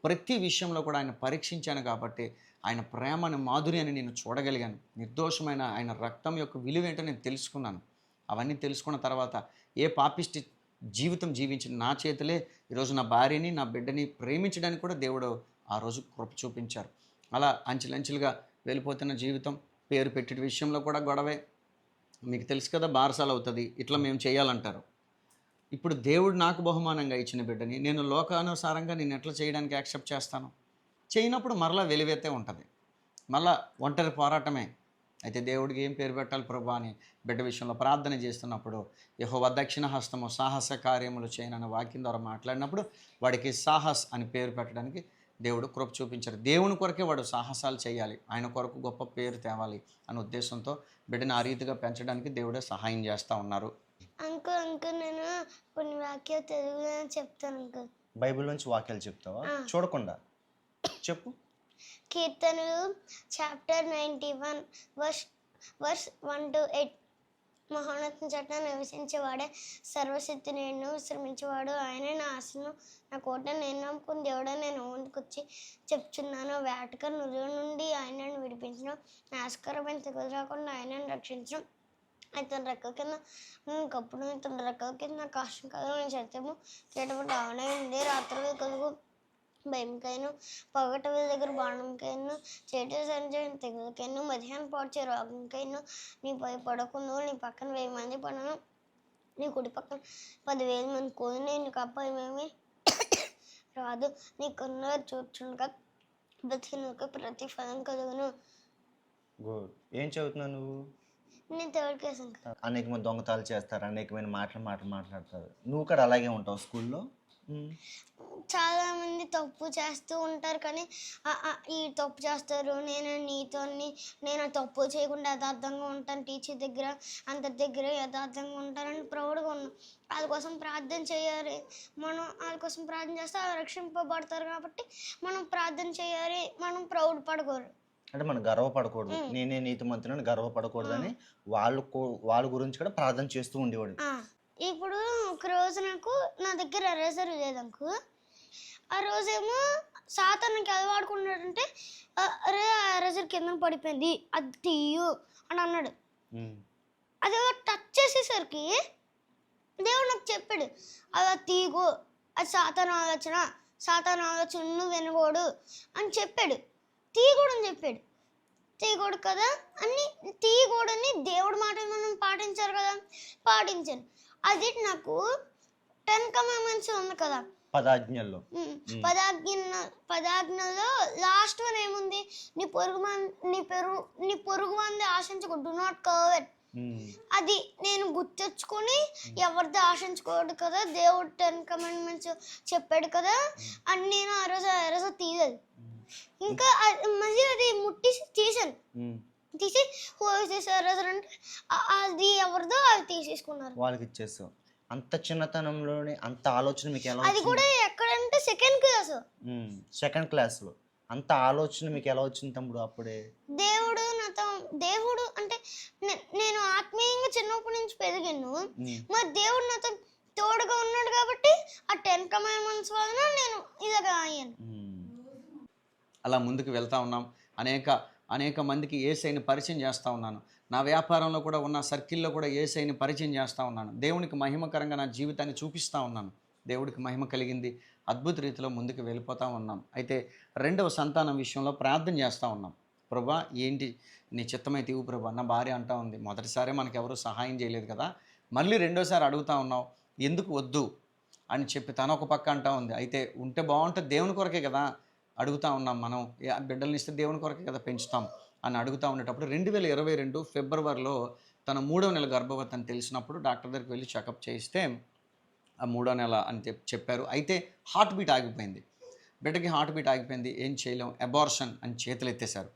ప్రతి విషయంలో కూడా ఆయన పరీక్షించాను కాబట్టి ఆయన ప్రేమని, మాధుర్యాన్ని నేను చూడగలిగాను. నిర్దోషమైన ఆయన రక్తం యొక్క విలువ ఏంటో నేను తెలుసుకున్నాను. అవన్నీ తెలుసుకున్న తర్వాత ఏ పాపిష్టి జీవితం జీవించిన నా చేతులే ఈరోజు నా భార్యని, నా బిడ్డని ప్రేమించడానికి కూడా దేవుడు ఆ రోజు కృప చూపించారు. అలా అంచెలంచెలుగా వెళ్ళిపోతున్న జీవితం. పేరు పెట్టే విషయంలో కూడా గొడవే. మీకు తెలుసు కదా, బారసాల అవుతుంది, ఇట్లా మేము చేయాలంటారు. ఇప్పుడు దేవుడు నాకు బహుమానంగా ఇచ్చిన బిడ్డని నేను లోకానుసారంగా నేను ఎట్లా చేయడానికి యాక్సెప్ట్ చేస్తాను? చేయనప్పుడు మరలా వెలివేతే ఉంటుంది, మళ్ళా ఒంటరి పోరాటమే. అయితే దేవుడికి ఏం పేరు పెట్టాలి ప్రభా అని బిడ్డ విషయంలో ప్రార్థన చేస్తున్నప్పుడు యెహోవా దక్షిణ హస్తము సాహస కార్యములు చేయనని వాక్యం ద్వారా మాట్లాడినప్పుడు వాడికి సాహస్ అని పేరు పెట్టడానికి దేవుడు కృప చూపించారు. దేవుని కొరకే వాడు సాహసాలు చేయాలి, ఆయన కొరకు గొప్ప పేరు తేవాలి అనే ఉద్దేశంతో బిడ్డను ఆ రీతిగా పెంచడానికి దేవుడే సహాయం చేస్తూ ఉన్నారు. అంకుల్ నేను కొన్ని వాక్యాలు తెలుగులో చెప్తాను అంకుల్. బైబిల్ నుంచి వాక్యాలు చెప్తావా? చూడకుండా చెప్పు. కీర్తనలు చాప్టర్ 91 వర్స్ 1-8. మహోన్నత చట్టం నివసించేవాడే సర్వశక్తి నేను విశ్రమించేవాడు ఆయనే నా ఆశను నా కోట. నేను నమ్ముకుని దేవుడే నేను ముందుకొచ్చి చెప్తున్నాను. వేటక నుదురు నుండి ఆయనను విడిపించడం, నాశకరమైన తెగులు రాకుండా ఆయనను రక్షించడం. ఇతని రెక్కల కింద కప్పుడు, ఇతని రెక్కల కింద నాకు ఆశం కలుగు. నేను సత్యము కేటప్పుడు ఆవనే ఉంది. రాత్రులు కలుగు భయంకైను, పగట దగ్గర బాణంకైను, చేటు సంచయం తెగులకైను, మధ్యాహ్నం పాడ్చే రోగంకైను నీ పై పడకును. నీ పక్కన 1000 మంది పడను, నీ కుడి పక్కన 10,000 మంది కోని నీకు అపాయమేమి రాదు. నీకున్న చూచుగా బతికినకు ప్రతిఫలం కలుగును. గుడ్. ఏం చదువుతున్నావు నువ్వు? నేను థర్డ్ క్లాస్ అంకుల్. అనేకమైన దొంగతాలు చేస్తారు, అనేకమైన మాటలు మాట్లాడతారు. నువ్వు కూడా అలాగే ఉంటావు స్కూల్లో? చాలా మంది తప్పు చేస్తూ ఉంటారు, కానీ ఈ తప్పు చేస్తారు. నేను తప్పు చేయకుండా యథార్థంగా ఉంటాను, టీచర్ దగ్గర అందరి దగ్గర యథార్థంగా ఉంటానని ప్రౌడ్గా ఉన్నాను. వాళ్ళ కోసం ప్రార్థన చేయాలి. మనం వాళ్ళ కోసం ప్రార్థన చేస్తే వాళ్ళు రక్షింపబడతారు కాబట్టి మనం ప్రార్థన చేయాలి. మనం ప్రౌడ్ పడకూడదు, అంటే మనం గర్వపడకూడదు. నేనే నీతిమంతులని గర్వపడకూడదు అని వాళ్ళ గురించి కూడా ప్రార్థన చేస్తూ ఉండేవాడు. ఇప్పుడు ఒక రోజు నా దగ్గర ఎరేజర్ లేదనుకో, ఆ రోజేమో సాతానికి ఎలా వాడుకున్నాడంటే, అరే ఆ ఎరేజర్ కింద పడిపోయింది, అది తీయు అని అన్నాడు. అది టచ్ చేసేసరికి దేవుడు నాకు చెప్పాడు, అలా తీయకు, అది సాతాను ఆలోచన నువ్వు వినకూడదు అని చెప్పాడు. తీయకూడని చెప్పాడు. తీయకూడదు కదా అన్ని తీయకూడని దేవుడి మాటలు మనం పాటించారు కదా, పాటించాను. అది నాకు 10 commandments ఉంది కదా, పదాజ్ఞల్లో. పదాజ్ఞలో లాస్ట్ వన్ ఏముంది? నీ పొరుగు మంది ఆశించకు, డు నాట్ కవెట్. అది నేను గుర్తెచ్చుకొని ఎవరిది ఆశించకూడదు కదా, దేవుడు 10 commandments చెప్పాడు కదా అని నేను ఆ రోజు తీయలేదు. ఇంకా మళ్ళీ అది తీసాను. తీసి అంటే అది ఎవరిదో అది తీసేసుకున్నారు, వాళ్ళకి ఇచ్చేస్తాం. అంత చిన్నతనంలోనే అంత ఆలోచన మీకు ఎలా? అది కూడా ఎక్కడంటే సెకండ్ క్లాస్లో అంత ఆలోచన మీకు ఎలా వచ్చింది తమ్ముడు? అప్పుడే దేవుడు అంటే నేను ఆత్మీయంగా చిన్నప్పటి నుంచి పెరిగాను. మరి దేవుడు నాతో తోడుగా ఉన్నాడు కాబట్టి ఆ 10 commandments వలన నేను ఇలాగా అయ్యాను. అలా ముందుకు వెళ్తా ఉన్నాం. అనేక మందికి యేసయ్యని పరిచయం చేస్తూ ఉన్నాను. నా వ్యాపారంలో కూడా ఉన్న సర్కిల్లో కూడా యేసయ్యని పరిచయం చేస్తూ ఉన్నాను. దేవునికి మహిమకరంగా నా జీవితాన్ని చూపిస్తూ ఉన్నాను. దేవుడికి మహిమ కలిగింది. అద్భుత రీతిలో ముందుకు వెళ్ళిపోతూ ఉన్నాం. అయితే 2వ సంతానం విషయంలో ప్రార్థన చేస్తూ ఉన్నాం. ప్రభా ఏంటి నీ చిత్తమైతే ఇవ్వు ప్రభా. నా భార్య అంటూ ఉంది, మొదటిసారి మనకు ఎవరు సహాయం చేయలేదు కదా, మళ్ళీ 2వసారి అడుగుతూ ఉన్నావు, ఎందుకు వద్దు అని చెప్పి తన ఒక పక్క అంటూ ఉంది. అయితే ఉంటే బాగుంటుంది, దేవుని కొరకే కదా అడుగుతూ ఉన్నాం. మనం బిడ్డల్ని ఇస్తే దేవుని కొరకే కదా పెంచుతాం అని అడుగుతూ ఉండేటప్పుడు 2022 ఫిబ్రవరిలో తన 3వ నెల గర్భవతి అని తెలిసినప్పుడు డాక్టర్ దగ్గరికి వెళ్ళి చెకప్ చేయిస్తే మూడో నెల అని చెప్పారు. అయితే హార్ట్ బీట్ ఆగిపోయింది. బిడ్డకి హార్ట్ బీట్ ఆగిపోయింది, ఏం చేయలేం, అబార్షన్ అని చేతులు ఎత్తేసారు.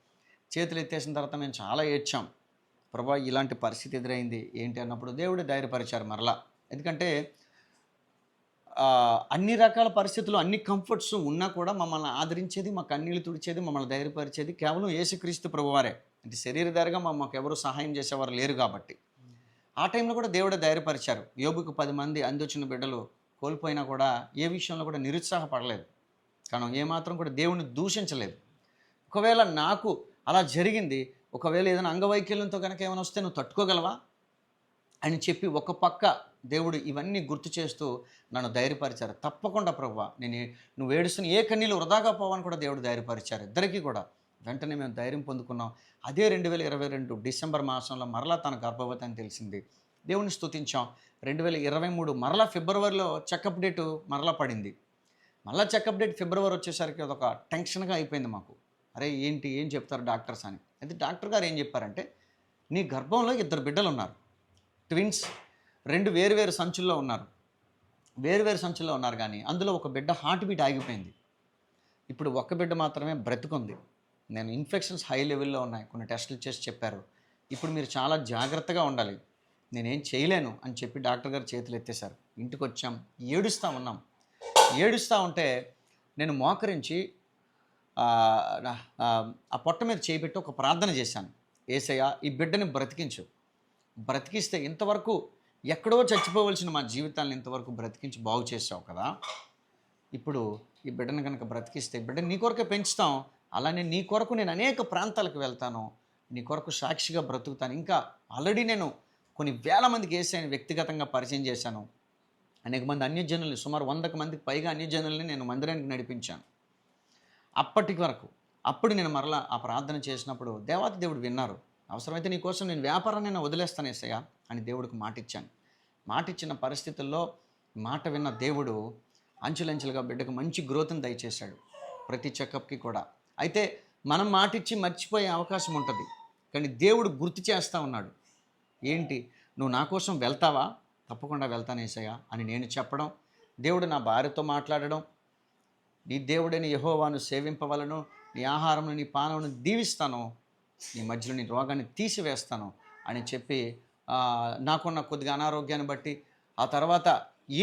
చేతులు ఎత్తేసిన తర్వాత మేము చాలా ఏడ్చాం. ప్రభా ఇలాంటి పరిస్థితి ఎదురైంది ఏంటి అన్నప్పుడు దేవుడు ధైర్యపరిచారు మరలా. ఎందుకంటే అన్ని రకాల పరిస్థితులు, అన్ని కంఫర్ట్స్ ఉన్నా కూడా మమ్మల్ని ఆదరించేది, మా కన్నీళ్ళు తుడిచేది, మమ్మల్ని ధైర్యపరిచేది కేవలం యేసుక్రీస్తు ప్రభువారే. అంటే శరీరధారిగా మాకు ఎవరు సహాయం చేసేవారు లేరు కాబట్టి ఆ టైంలో కూడా దేవుడే ధైర్యపరిచారు. యోబుకు 10 మంది అందించిన బిడ్డలు కోల్పోయినా కూడా ఏ విషయంలో కూడా నిరుత్సాహపడలేదు. కానీ ఏమాత్రం కూడా దేవుణ్ణి దూషించలేదు. ఒకవేళ నాకు అలా జరిగింది, ఒకవేళ ఏదైనా అంగవైకల్యంతో కనుక ఏమైనా వస్తే నువ్వు తట్టుకోగలవా అని చెప్పి ఒక పక్క దేవుడు ఇవన్నీ గుర్తు చేస్తూ నన్ను ధైర్యపరిచారు. తప్పకుండా ప్రభువా, నువ్వు ఏడుస్తున్న ఏ కన్నీళ్ళు వృధాగా పోవని కూడా దేవుడు ధైర్యపరిచారు ఇద్దరికీ కూడా. వెంటనే మేము ధైర్యం పొందుకున్నాం. అదే 2022 డిసెంబర్ మాసంలో మరలా తన గర్భవతి అని తెలిసింది. దేవుని స్తుతించాం. 2023 మరలా ఫిబ్రవరిలో చెకప్ డేటు మరలా పడింది. మళ్ళీ చెకప్ డేట్ ఫిబ్రవరి వచ్చేసరికి అదొక టెన్షన్గా అయిపోయింది మాకు. అరే ఏంటి, ఏం చెప్తారు డాక్టర్స్ అని. అయితే డాక్టర్ గారు ఏం చెప్పారంటే, నీ గర్భంలో 2 బిడ్డలు ఉన్నారు, ట్విన్స్. 2 వేరు సంచుల్లో ఉన్నారు. వేరు సంచుల్లో ఉన్నారు కానీ అందులో ఒక బిడ్డ హార్ట్ బీట్ ఆగిపోయింది. ఇప్పుడు ఒక బిడ్డ మాత్రమే బ్రతుకుంది. నేను ఇన్ఫెక్షన్స్ హై లెవెల్లో ఉన్నాయి, కొన్ని టెస్టులు చేసి చెప్పారు. ఇప్పుడు మీరు చాలా జాగ్రత్తగా ఉండాలి, నేనేం చేయలేను అని చెప్పి డాక్టర్ గారు చేతులు ఎత్తేశారు. ఇంటికి వచ్చాం, ఏడుస్తూ ఉంటే నేను మోకరించి ఆ పొట్ట మీద చేయిపెట్టి ఒక ప్రార్థన చేశాను. యేసయ్య ఈ బిడ్డని బ్రతికిస్తే ఇంతవరకు ఎక్కడో చచ్చిపోవలసిన మా జీవితాలను ఇంతవరకు బ్రతికించి బాగు చేసావు కదా, ఇప్పుడు ఈ బిడ్డను కనుక బ్రతికిస్తే బిడ్డని నీ కొరకే పెంచుతాం, అలానే నీ కొరకు నేను అనేక ప్రాంతాలకు వెళ్తాను, నీ కొరకు సాక్షిగా బ్రతుకుతాను. ఇంకా ఆల్రెడీ నేను కొన్ని వేల మందికి యేసయ్యని వ్యక్తిగతంగా పరిచయం చేశాను. అనేక మంది అన్యజనుల్ని, సుమారు 100 మందికి పైగా అన్యజనుల్ని నేను మందిరానికి నడిపించాను. అప్పటి వరకు అప్పుడు నేను మరలా ఆ ప్రార్థన చేసినప్పుడు దేవాతి దేవుడు విన్నారు. అవసరమైతే నీ కోసం నేను వ్యాపారాన్ని వదిలేస్తాను యేసయ్య అని దేవుడికి మాటిచ్చాను. మాటిచ్చిన పరిస్థితుల్లో మాట విన్న దేవుడు అంచులంచులుగా బిడ్డకు మంచి గ్రోత్ని దయచేశాడు, ప్రతి చెకప్కి కూడా. అయితే మనం మాటిచ్చి మర్చిపోయే అవకాశం ఉంటుంది, కానీ దేవుడు గుర్తు చేస్తూ ఉన్నాడు. ఏంటి, నువ్వు నా కోసం వెళ్తావా? తప్పకుండా వెళ్తాను యేసయ్య అని నేను చెప్పడం, దేవుడు నా భార్యతో మాట్లాడడం, నీ దేవుడని యెహోవాను సేవింపవలను, నీ ఆహారం నీ పానమును దీవిస్తాను, నీ మధ్యలో నీ రోగాన్ని తీసివేస్తాను అని చెప్పి నాకున్న కొద్దిగా అనారోగ్యాన్ని బట్టి ఆ తర్వాత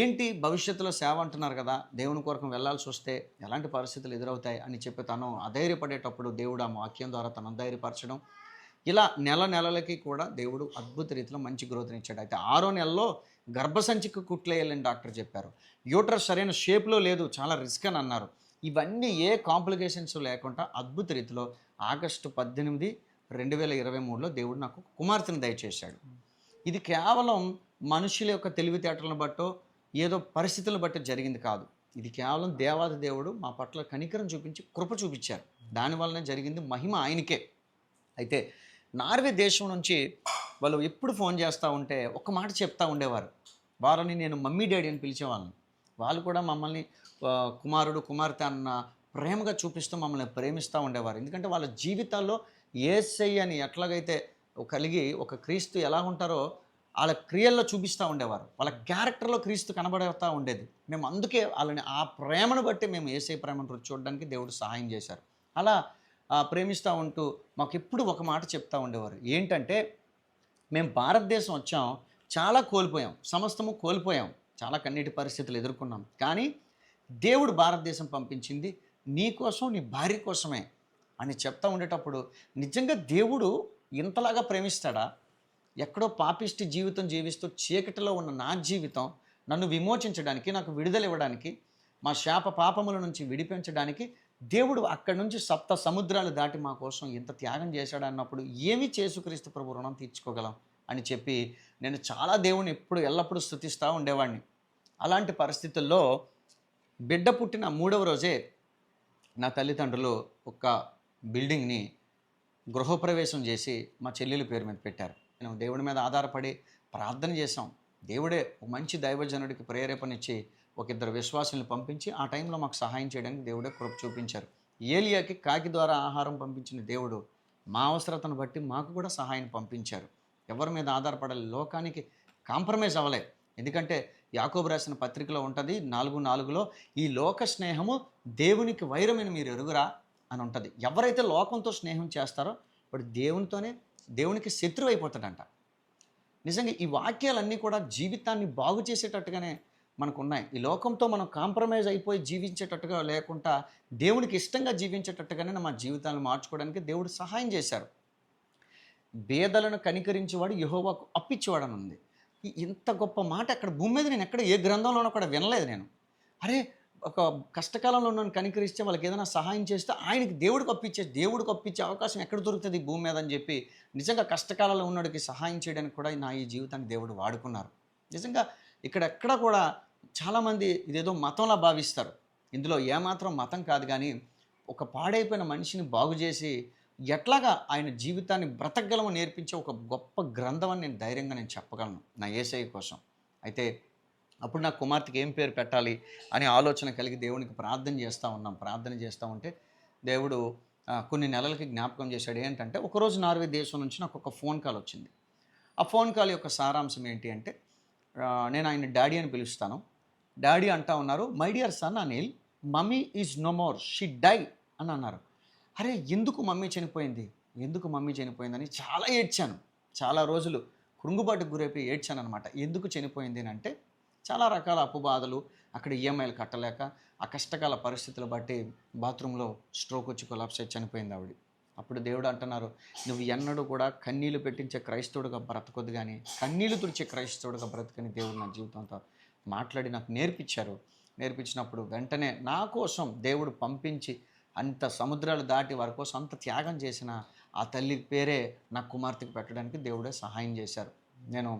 ఏంటి భవిష్యత్తులో సేవ అంటున్నారు కదా, దేవుని కొరకు వెళ్ళాల్సి వస్తే ఎలాంటి పరిస్థితులు ఎదురవుతాయి అని చెప్పి తను అధైర్యపడేటప్పుడు దేవుడు ఆ వాక్యం ద్వారా తను అధైర్యపరచడం, ఇలా నెలలకి కూడా దేవుడు అద్భుత రీతిలో మంచి గ్రోత్ని ఇచ్చాడు. అయితే 6వ నెలలో గర్భసంచికి కుట్లేయాలని డాక్టర్ చెప్పారు. యూట్రస్ సరైన షేప్లో లేదు, చాలా రిస్క్ అని అన్నారు. ఇవన్నీ ఏ కాంప్లికేషన్స్ లేకుండా అద్భుత రీతిలో ఆగస్టు 18, 2023లో దేవుడు నాకు కుమార్తెను దయచేశాడు. ఇది కేవలం మనుషుల యొక్క తెలివితేటలను బట్టో ఏదో పరిస్థితులను బట్టి జరిగింది కాదు. ఇది కేవలం దేవాది దేవుడు మా పట్ల కనికరం చూపించి కృప చూపించారు. దానివల్లనే జరిగింది, మహిమ ఆయనకే. అయితే నార్వే దేశం నుంచి వాళ్ళు ఎప్పుడు ఫోన్ చేస్తూ ఉంటే ఒక మాట చెప్తూ ఉండేవారు. వారిని నేను మమ్మీ డాడీ అని పిలిచేవాళ్ళని. వాళ్ళు కూడా మమ్మల్ని కుమారుడు కుమార్తె అన్న ప్రేమగా చూపిస్తూ మమ్మల్ని ప్రేమిస్తూ ఉండేవారు. ఎందుకంటే వాళ్ళ జీవితాల్లో యేసయ్యని ఎట్లాగైతే కలిగి ఒక క్రీస్తు ఎలా ఉంటారో వాళ్ళ క్రియల్లో చూపిస్తూ ఉండేవారు. వాళ్ళ క్యారెక్టర్లో క్రీస్తు కనబడుతూ ఉండేది. మేము అందుకే వాళ్ళని ఆ ప్రేమను బట్టి మేము యేసయ్య ప్రేమను రుచి చూడడానికి దేవుడు సహాయం చేశారు. అలా ప్రేమిస్తూ ఉంటూ మాకు ఎప్పుడు ఒక మాట చెప్తూ ఉండేవారు. ఏంటంటే, మేము భారతదేశం వచ్చాం, చాలా కోల్పోయాం, సమస్తము కోల్పోయాం, చాలా కన్నీటి పరిస్థితులు ఎదుర్కొన్నాం, కానీ దేవుడు భారతదేశం పంపించింది నీ కోసం, నీ భార్య కోసమే అని చెప్తూ ఉండేటప్పుడు నిజంగా దేవుడు ఇంతలాగా ప్రేమిస్తాడా? ఎక్కడో పాపిష్టి జీవితం జీవిస్తూ చీకటిలో ఉన్న నా జీవితం నన్ను విమోచించడానికి, నాకు విడుదల ఇవ్వడానికి, మా శాప పాపముల నుంచి విడిపించడానికి దేవుడు అక్కడి నుంచి 7 సముద్రాలు దాటి మా కోసం ఇంత త్యాగం చేశాడు అన్నప్పుడు ఏమి యేసుక్రీస్తు ప్రభు రుణం తీర్చుకోగలం అని చెప్పి నేను చాలా దేవుని ఎల్లప్పుడూ స్తుతిస్తూ ఉండేవాడిని. అలాంటి పరిస్థితుల్లో బిడ్డ పుట్టిన 3వ రోజే నా తల్లిదండ్రులు ఒక బిల్డింగ్ని గృహప్రవేశం చేసి మా చెల్లెల పేరు మీద పెట్టారు. మేము దేవుడి మీద ఆధారపడి ప్రార్థన చేసాం. దేవుడే ఒక మంచి దైవజనుడికి ప్రేరేపణిచ్చి ఒక 2 విశ్వాసులను పంపించి ఆ టైంలో మాకు సహాయం చేయడానికి దేవుడే కృప చూపించారు. ఏలియాకి కాకి ద్వారా ఆహారం పంపించిన దేవుడు మా అవసరతను బట్టి మాకు కూడా సహాయం పంపించారు. ఎవరి మీద ఆధారపడాలి, లోకానికి కాంప్రమైజ్ అవ్వలే. ఎందుకంటే యాకోబు రాసిన పత్రికలో ఉంటుంది 4:4లో, ఈ లోక స్నేహము దేవునికి వైరమని మీరు ఎరుగురా అని ఉంటుంది. ఎవరైతే లోకంతో స్నేహం చేస్తారో వాడు దేవునికి శత్రువు అయిపోతాడంట. నిజంగా ఈ వాక్యాలన్నీ కూడా జీవితాన్ని బాగు చేసేటట్టుగానే మనకు ఉన్నాయి. ఈ లోకంతో మనం కాంప్రమైజ్ అయిపోయి జీవించేటట్టుగా లేకుండా దేవునికి ఇష్టంగా జీవించేటట్టుగానే మా జీవితాలను మార్చుకోవడానికి దేవుడు సహాయం చేశారు. బేదలను కనికరించేవాడు యెహోవాకు అప్పిచ్చేవాడని ఉంది. ఇంత గొప్ప మాట అక్కడ భూమి మీద నేను ఎక్కడ ఏ గ్రంథంలోనూ కూడా వినలేదు నేను. అరే, ఒక కష్టకాలంలో నన్ను కనికరిస్తే వాళ్ళకి ఏదైనా సహాయం చేస్తే ఆయనకి దేవుడికి అప్పించే అవకాశం ఎక్కడ దొరుకుతుంది భూమి మీద అని చెప్పి నిజంగా కష్టకాలంలో ఉన్నవాడికి సహాయం చేయడానికి కూడా నా ఈ జీవితాన్ని దేవుడు వాడుకున్నారు. నిజంగా ఇక్కడెక్కడ కూడా చాలామంది ఇదేదో మతంలా భావిస్తారు. ఇందులో ఏమాత్రం మతం కాదు, కానీ ఒక పాడైపోయిన మనిషిని బాగు చేసి ఎట్లాగా ఆయన జీవితాన్ని బ్రతకగలమో నేర్పించే ఒక గొప్ప గ్రంథం అని నేను ధైర్యంగా చెప్పగలను నా యేసయ్య కోసం. అయితే అప్పుడు నా కుమార్తెకి ఏం పేరు పెట్టాలి అనే ఆలోచన కలిగి దేవునికి ప్రార్థన చేస్తూ ఉంటే దేవుడు కొన్ని నెలలకి జ్ఞాపకం చేశాడు. ఏంటంటే ఒకరోజు నార్వే దేశం నుంచి నాకు ఒక ఫోన్ కాల్ వచ్చింది. ఆ ఫోన్ కాల్ యొక్క సారాంశం ఏంటి అంటే, నేను ఆయన డాడీ అని పిలుస్తాను. డాడీ అంటా ఉన్నారు, my dear son Anil, mummy is no more, she die అని అన్నారు. అరే, ఎందుకు మమ్మీ చనిపోయిందని చాలా ఏడ్చాను. చాలా రోజులు కృంగుబాటుకు గురైపోయి ఏడ్చాను అనమాట. ఎందుకు చనిపోయింది అని అంటే, చాలా రకాల అప్పుబాధలు, అక్కడ ఈఎంఐలు కట్టలేక ఆ కష్టకాల పరిస్థితులు బట్టి బాత్రూంలో స్ట్రోక్ వచ్చి కొలాప్స్ అయి చనిపోయింది ఆవిడ. అప్పుడు దేవుడు అంటున్నారు, నువ్వు ఎన్నడూ కూడా కన్నీళ్లు పెట్టించే క్రైస్తవుడిగా బ్రతకొద్దు, కానీ కన్నీళ్లు తుడిచే క్రైస్తవుడిగా బ్రతకని దేవుడు నా జీవితంతో మాట్లాడి నాకు నేర్పించినప్పుడు వెంటనే నా కోసం దేవుడు పంపించి అంత సముద్రాలు దాటి వారి కోసం అంత త్యాగం చేసిన ఆ తల్లి పేరే నా కుమార్తెకి పెట్టడానికి దేవుడే సహాయం చేశారు. నేను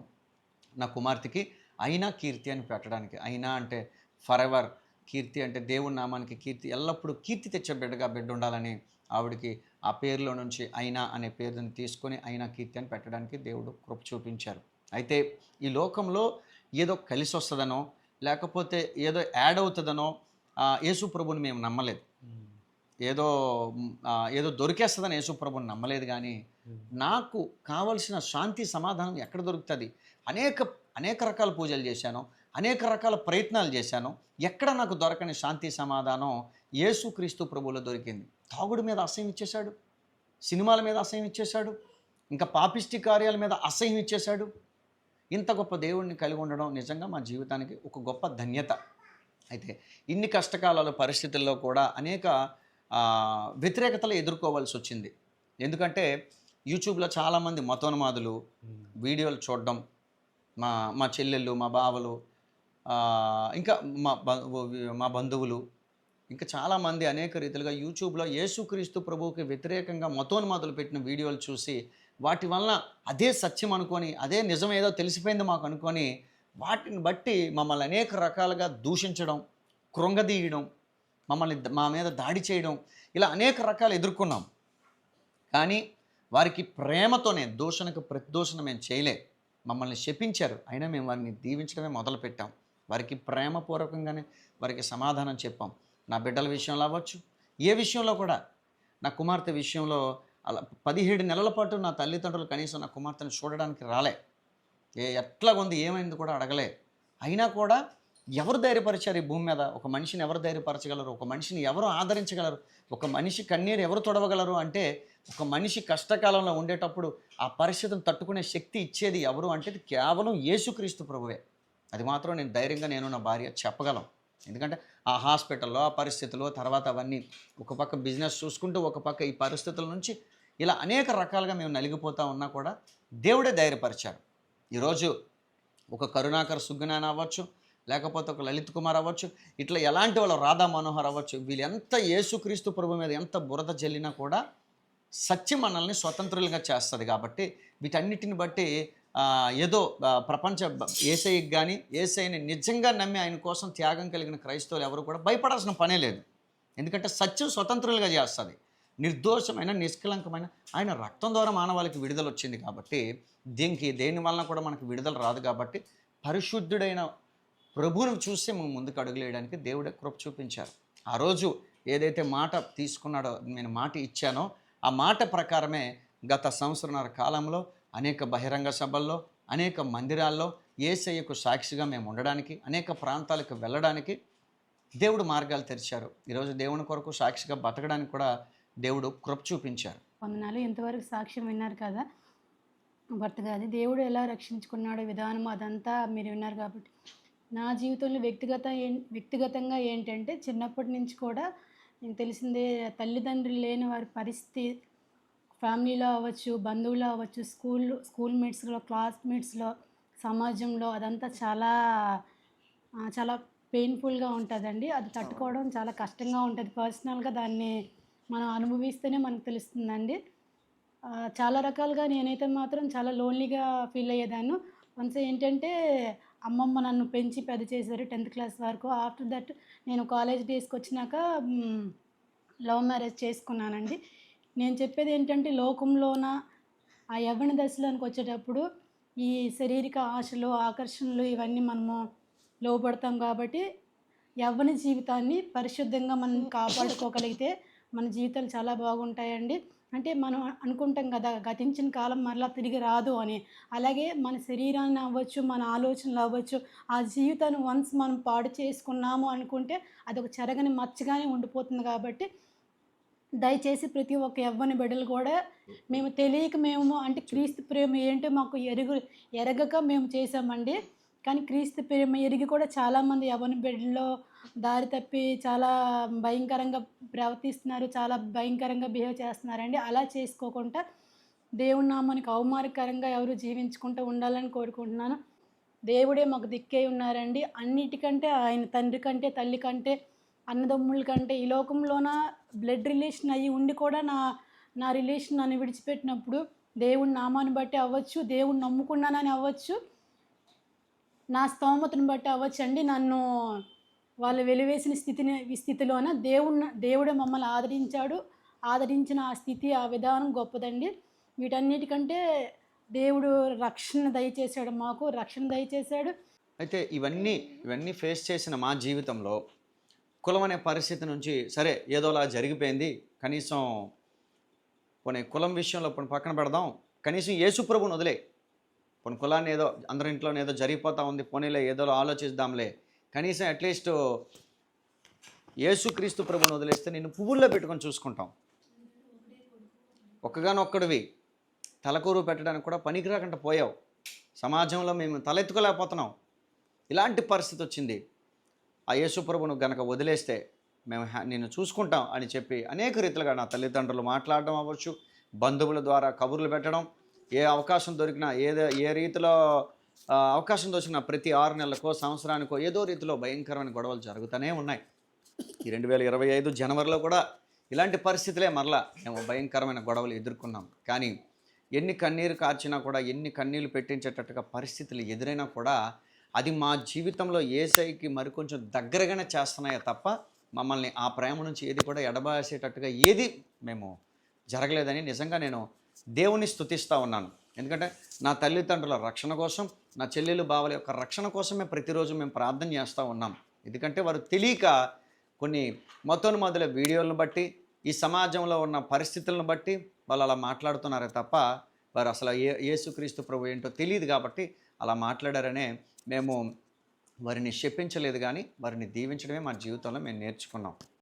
నా కుమార్తెకి అయినా కీర్తి అని పెట్టడానికి, అయినా అంటే ఫర్ ఎవర్, కీర్తి అంటే దేవుడి నామానికి కీర్తి, ఎల్లప్పుడూ కీర్తి తెచ్చే బిడ్డ ఉండాలని ఆవిడకి ఆ పేరులో నుంచి అయినా అనే పేరుని తీసుకొని అయినా కీర్తి అని పెట్టడానికి దేవుడు కృప చూపించారు. అయితే ఈ లోకంలో ఏదో కలిసి వస్తుందనో లేకపోతే ఏదో యాడ్ అవుతుందనో యేసు ప్రభుని మేము నమ్మలేదు. ఏదో దొరికేస్తుందని యేసు ప్రభుని నమ్మలేదు. కానీ నాకు కావలసిన శాంతి సమాధానం ఎక్కడ దొరుకుతుంది? అనేక రకాల పూజలు చేశాను, అనేక రకాల ప్రయత్నాలు చేశాను. ఎక్కడ నాకు దొరకని శాంతి సమాధానం యేసుక్రీస్తు ప్రభువులో దొరికింది. తాగుడు మీద అసహ్యం ఇచ్చేశాడు, సినిమాల మీద అసహ్యం ఇచ్చేశాడు, ఇంకా పాపిష్టి కార్యాల మీద అసహ్యం ఇచ్చేశాడు. ఇంత గొప్ప దేవుడిని కలిగి ఉండడం నిజంగా మా జీవితానికి ఒక గొప్ప ధన్యత. అయితే ఇన్ని కష్టకాలాల పరిస్థితుల్లో కూడా అనేక వ్యతిరేకతలు ఎదుర్కోవాల్సి వచ్చింది. ఎందుకంటే యూట్యూబ్లో చాలామంది మతోన్మాదులు వీడియోలు చూడడం, మా చెల్లెళ్ళు, మా బావలు, ఇంకా మా బంధువులు, ఇంకా చాలామంది అనేక రీతిలుగా యూట్యూబ్లో యేసుక్రీస్తు ప్రభువుకి వ్యతిరేకంగా మతోన్మాదులు పెట్టిన వీడియోలు చూసి వాటి వలన అదే సత్యం అనుకొని, అదే నిజం ఏదో తెలిసిపోయింది మాకు అనుకొని, వాటిని బట్టి మమ్మల్ని అనేక రకాలుగా దూషించడం, కృంగదీయడం, మా మీద దాడి చేయడం, ఇలా అనేక రకాలు ఎదుర్కొన్నాం. కానీ వారికి ప్రేమతోనే, దూషణకు ప్రతిదూషణ మేము చేయలే. మమ్మల్ని శపించారు, అయినా మేము వారిని దీవించడమే మొదలుపెట్టాం. వారికి ప్రేమపూర్వకంగానే వారికి సమాధానం చెప్పాం. నా బిడ్డల విషయంలో అవ్వచ్చు, ఏ విషయంలో కూడా, నా కుమార్తె విషయంలో అలా 17 నెలల పాటు నా తల్లిదండ్రులు కనీసం నా కుమార్తెను చూడడానికి రాలే. ఎట్లా ఉంది ఏమైంది కూడా అడగలే. అయినా కూడా ఎవరు ధైర్యపరిచారు ఈ భూమి మీద? ఒక మనిషిని ఎవరు ధైర్యపరచగలరు? ఒక మనిషిని ఎవరు ఆదరించగలరు? ఒక మనిషి కన్నీరు ఎవరు తొడవగలరు? అంటే ఒక మనిషి కష్టకాలంలో ఉండేటప్పుడు ఆ పరిస్థితిని తట్టుకునే శక్తి ఇచ్చేది ఎవరు అంటే కేవలం యేసుక్రీస్తు ప్రభువే. అది మాత్రం నేను ధైర్యంగా నా భార్య చెప్పగలం. ఎందుకంటే ఆ హాస్పిటల్లో ఆ పరిస్థితుల్లో తర్వాత అవన్నీ ఒక పక్క బిజినెస్ చూసుకుంటూ ఒక పక్క ఈ పరిస్థితుల నుంచి ఇలా అనేక రకాలుగా మేము నలిగిపోతూ ఉన్నా కూడా దేవుడే ధైర్యపరిచారు. ఈరోజు ఒక కరుణాకర్ సుగ్గునాయన అవ్వచ్చు, లేకపోతే ఒక లలిత్ కుమార్ అవ్వచ్చు, ఇట్లా ఎలాంటి వాళ్ళు రాధా మనోహర్ అవ్వచ్చు, వీళ్ళు ఎంత యేసుక్రీస్తు ప్రభు మీద ఎంత బురద జల్లినా కూడా సత్యం మనల్ని స్వతంత్రులుగా చేస్తుంది. కాబట్టి వీటన్నిటిని బట్టి ఏదో ప్రపంచ యేసయ్యకి కానీ యేసయ్యని నిజంగా నమ్మి ఆయన కోసం త్యాగం కలిగిన క్రైస్తవులు ఎవరు కూడా భయపడాల్సిన పనే లేదు. ఎందుకంటే సత్యం స్వతంత్రులుగా చేస్తుంది. నిర్దోషమైన నిష్కలంకమైన ఆయన రక్తం ద్వారా మానవాళికి విడుదల వచ్చింది. కాబట్టి దేని వలన కూడా మనకు విడుదల రాదు. కాబట్టి పరిశుద్ధుడైన ప్రభువును చూసి మేము ముందుకు అడుగులేయడానికి దేవుడే కృప చూపించారు. ఆ రోజు ఏదైతే మాట తీసుకున్నాడో, నేను మాట ఇచ్చానో ఆ మాట ప్రకారమే గత సంవత్సరాల కాలంలో అనేక బహిరంగ సభల్లో, అనేక మందిరాల్లో, యేసయ్యకు సాక్షిగా మేము ఉండడానికి, అనేక ప్రాంతాలకు వెళ్ళడానికి దేవుడు మార్గాలు తెరిచారు. ఈరోజు దేవుని కొరకు సాక్షిగా బతకడానికి కూడా దేవుడు కృప చూపించారు. వందనాలు. ఇంతవరకు సాక్ష్యం విన్నారు కదా భర్త గారి. దేవుడు ఎలా రక్షించుకున్నాడో విధానం అదంతా మీరు విన్నారు కాబట్టి, నా జీవితంలో వ్యక్తిగతంగా ఏంటంటే చిన్నప్పటి నుంచి కూడా మీకు తెలిసిందే, తల్లిదండ్రులు లేని వారి పరిస్థితి ఫ్యామిలీలో అవ్వచ్చు, బంధువులు అవ్వచ్చు, స్కూల్ మేట్స్లో, క్లాస్మేట్స్లో, సమాజంలో అదంతా చాలా పెయిన్ఫుల్గా ఉంటుందండి. అది తట్టుకోవడం చాలా కష్టంగా ఉంటుంది. పర్సనల్గా దాన్ని మనం అనుభవిస్తేనే మనకు తెలుస్తుందండి. చాలా రకాలుగా నేనైతే మాత్రం చాలా లోన్లీగా ఫీల్ అయ్యేదాన్ని. వన్స్ ఏంటంటే అమ్మమ్మ నన్ను పెంచి పెద్ద చేశారు 10th క్లాస్ వరకు. ఆఫ్టర్ దట్ నేను కాలేజ్ డేస్కి వచ్చినాక లవ్ మ్యారేజ్ చేసుకున్నానండి. నేను చెప్పేది ఏంటంటే లోకంలోన ఆ యవ్వన దశలోనికి వచ్చేటప్పుడు ఈ శారీరక ఆశలు, ఆకర్షణలు ఇవన్నీ మనము లోపడతాం కాబట్టి యవ్వన జీవితాన్ని పరిశుద్ధంగా మనం కాపాడుకోగలిగితే మన జీవితాలు చాలా బాగుంటాయండి. అంటే మనం అనుకుంటాం కదా గతించిన కాలం మరలా తిరిగి రాదు అని. అలాగే మన శరీరాన్ని అవ్వచ్చు, మన ఆలోచనలు అవ్వచ్చు, ఆ జీవితాన్ని వన్స్ మనం పాడు చేసుకున్నాము అనుకుంటే అదొక చెరగని మచ్చగానే ఉండిపోతుంది. కాబట్టి దయచేసి ప్రతి ఒక్క యవ్వని బిడ్డలు కూడా మేము తెలియక మేము అంటే క్రీస్తు ప్రేమ ఏంటో మాకు ఎరగక మేము చేసామండి. కానీ క్రీస్తు ప్రేమ ఎరిగి కూడా చాలామంది యవ్వని బిడ్డల్లో దారి తప్పి చాలా భయంకరంగా ప్రవర్తిస్తున్నారు, చాలా భయంకరంగా బిహేవ్ చేస్తున్నారండి. అలా చేసుకోకుండా దేవుని నామానికి అవమానకరంగా ఎవరు జీవించుకుంటూ ఉండాలని కోరుకుంటున్నాను. దేవుడే మాకు దిక్కే ఉన్నారండి. అన్నిటికంటే ఆయన తండ్రి కంటే, తల్లి కంటే, అన్నదమ్ముల కంటే ఈ లోకంలోన బ్లడ్ రిలేషన్ అయ్యి ఉండి కూడా నా రిలేషన్ నన్ను విడిచిపెట్టినప్పుడు దేవుని నామాన్ని బట్టి అవ్వచ్చు, దేవుని నమ్ముకున్నానని అవ్వచ్చు, నా స్తోమతను బట్టి అవ్వచ్చు అండి, నన్ను వాళ్ళు వెలివేసిన స్థితిలోన దేవుడే మమ్మల్ని ఆదరించిన ఆ స్థితి, ఆ విధానం గొప్పదండి. వీటన్నిటికంటే దేవుడు రక్షణ దయచేశాడు. అయితే ఇవన్నీ ఫేస్ చేసిన మా జీవితంలో కులం అనే పరిస్థితి నుంచి సరే ఏదోలా జరిగిపోయింది, కనీసం పోనీ కులం విషయంలో పోనీ పక్కన పెడదాం, కనీసం యేసు ప్రభువుని వదిలే, పోనీ కులాన్ని ఏదో అందరి ఇంట్లోనే ఏదో జరిగిపోతూ ఉంది, పోనీలే ఏదో ఆలోచిద్దాంలే, కనీసం అట్లీస్ట్ యేసుక్రీస్తు ప్రభువుని వదిలేస్తే నిన్ను పువ్వుల్లో పెట్టుకొని చూసుకుంటాం. ఒక్కగానొక్కడివి తలకూరు పెట్టడానికి కూడా పనికి రాకుండా పోయావు. సమాజంలో మేము తలెత్తుకోలేకపోతున్నాం. ఇలాంటి పరిస్థితి వచ్చింది. ఆ యేసు ప్రభువును గనక వదిలేస్తే మేము నిన్ను చూసుకుంటాం అని చెప్పి అనేక రీతిలుగా నా తల్లిదండ్రులు మాట్లాడడం అవ్వచ్చు, బంధువుల ద్వారా కబుర్లు పెట్టడం, ఏ అవకాశం దొరికినా ఏ రీతిలో అవకాశం దొరికినా ప్రతి 6 నెలలకో సంవత్సరానికో ఏదో రీతిలో భయంకరమైన గొడవలు జరుగుతూనే ఉన్నాయి. ఈ 2025 జనవరిలో కూడా ఇలాంటి పరిస్థితులే మరలా మేము భయంకరమైన గొడవలు ఎదుర్కొన్నాం. కానీ ఎన్ని కన్నీరు కార్చినా కూడా, ఎన్ని కన్నీళ్ళు పెట్టించేటట్టుగా పరిస్థితులు ఎదురైనా కూడా అది మా జీవితంలో యేసయ్యకి మరికొంచెం దగ్గరగానే చేస్తున్నాయే తప్ప మమ్మల్ని ఆ ప్రేమ నుంచి ఏది కూడా ఎడబాసేటట్టుగా ఏది మేము జరగలేదని నిజంగా నేను దేవుని స్తుతిస్తూ ఉన్నాను. ఎందుకంటే నా తల్లిదండ్రుల రక్షణ కోసం, నా చెల్లెలు బావల యొక్క రక్షణ కోసమే ప్రతిరోజు మేము ప్రార్థన చేస్తూ ఉన్నాం. ఎందుకంటే వారు తెలియక కొన్ని మొదల వీడియోలను బట్టి, ఈ సమాజంలో ఉన్న పరిస్థితులను బట్టి వాళ్ళు అలా మాట్లాడుతున్నారే తప్ప వారు అసలు యేసుక్రీస్తు ప్రభు ఏంటో తెలియదు కాబట్టి అలా మాట్లాడారనే మేము వారిని శపించలేదు, కానీ వారిని దీవించడమే మా జీవితంలో మేము నేర్చుకున్నాం.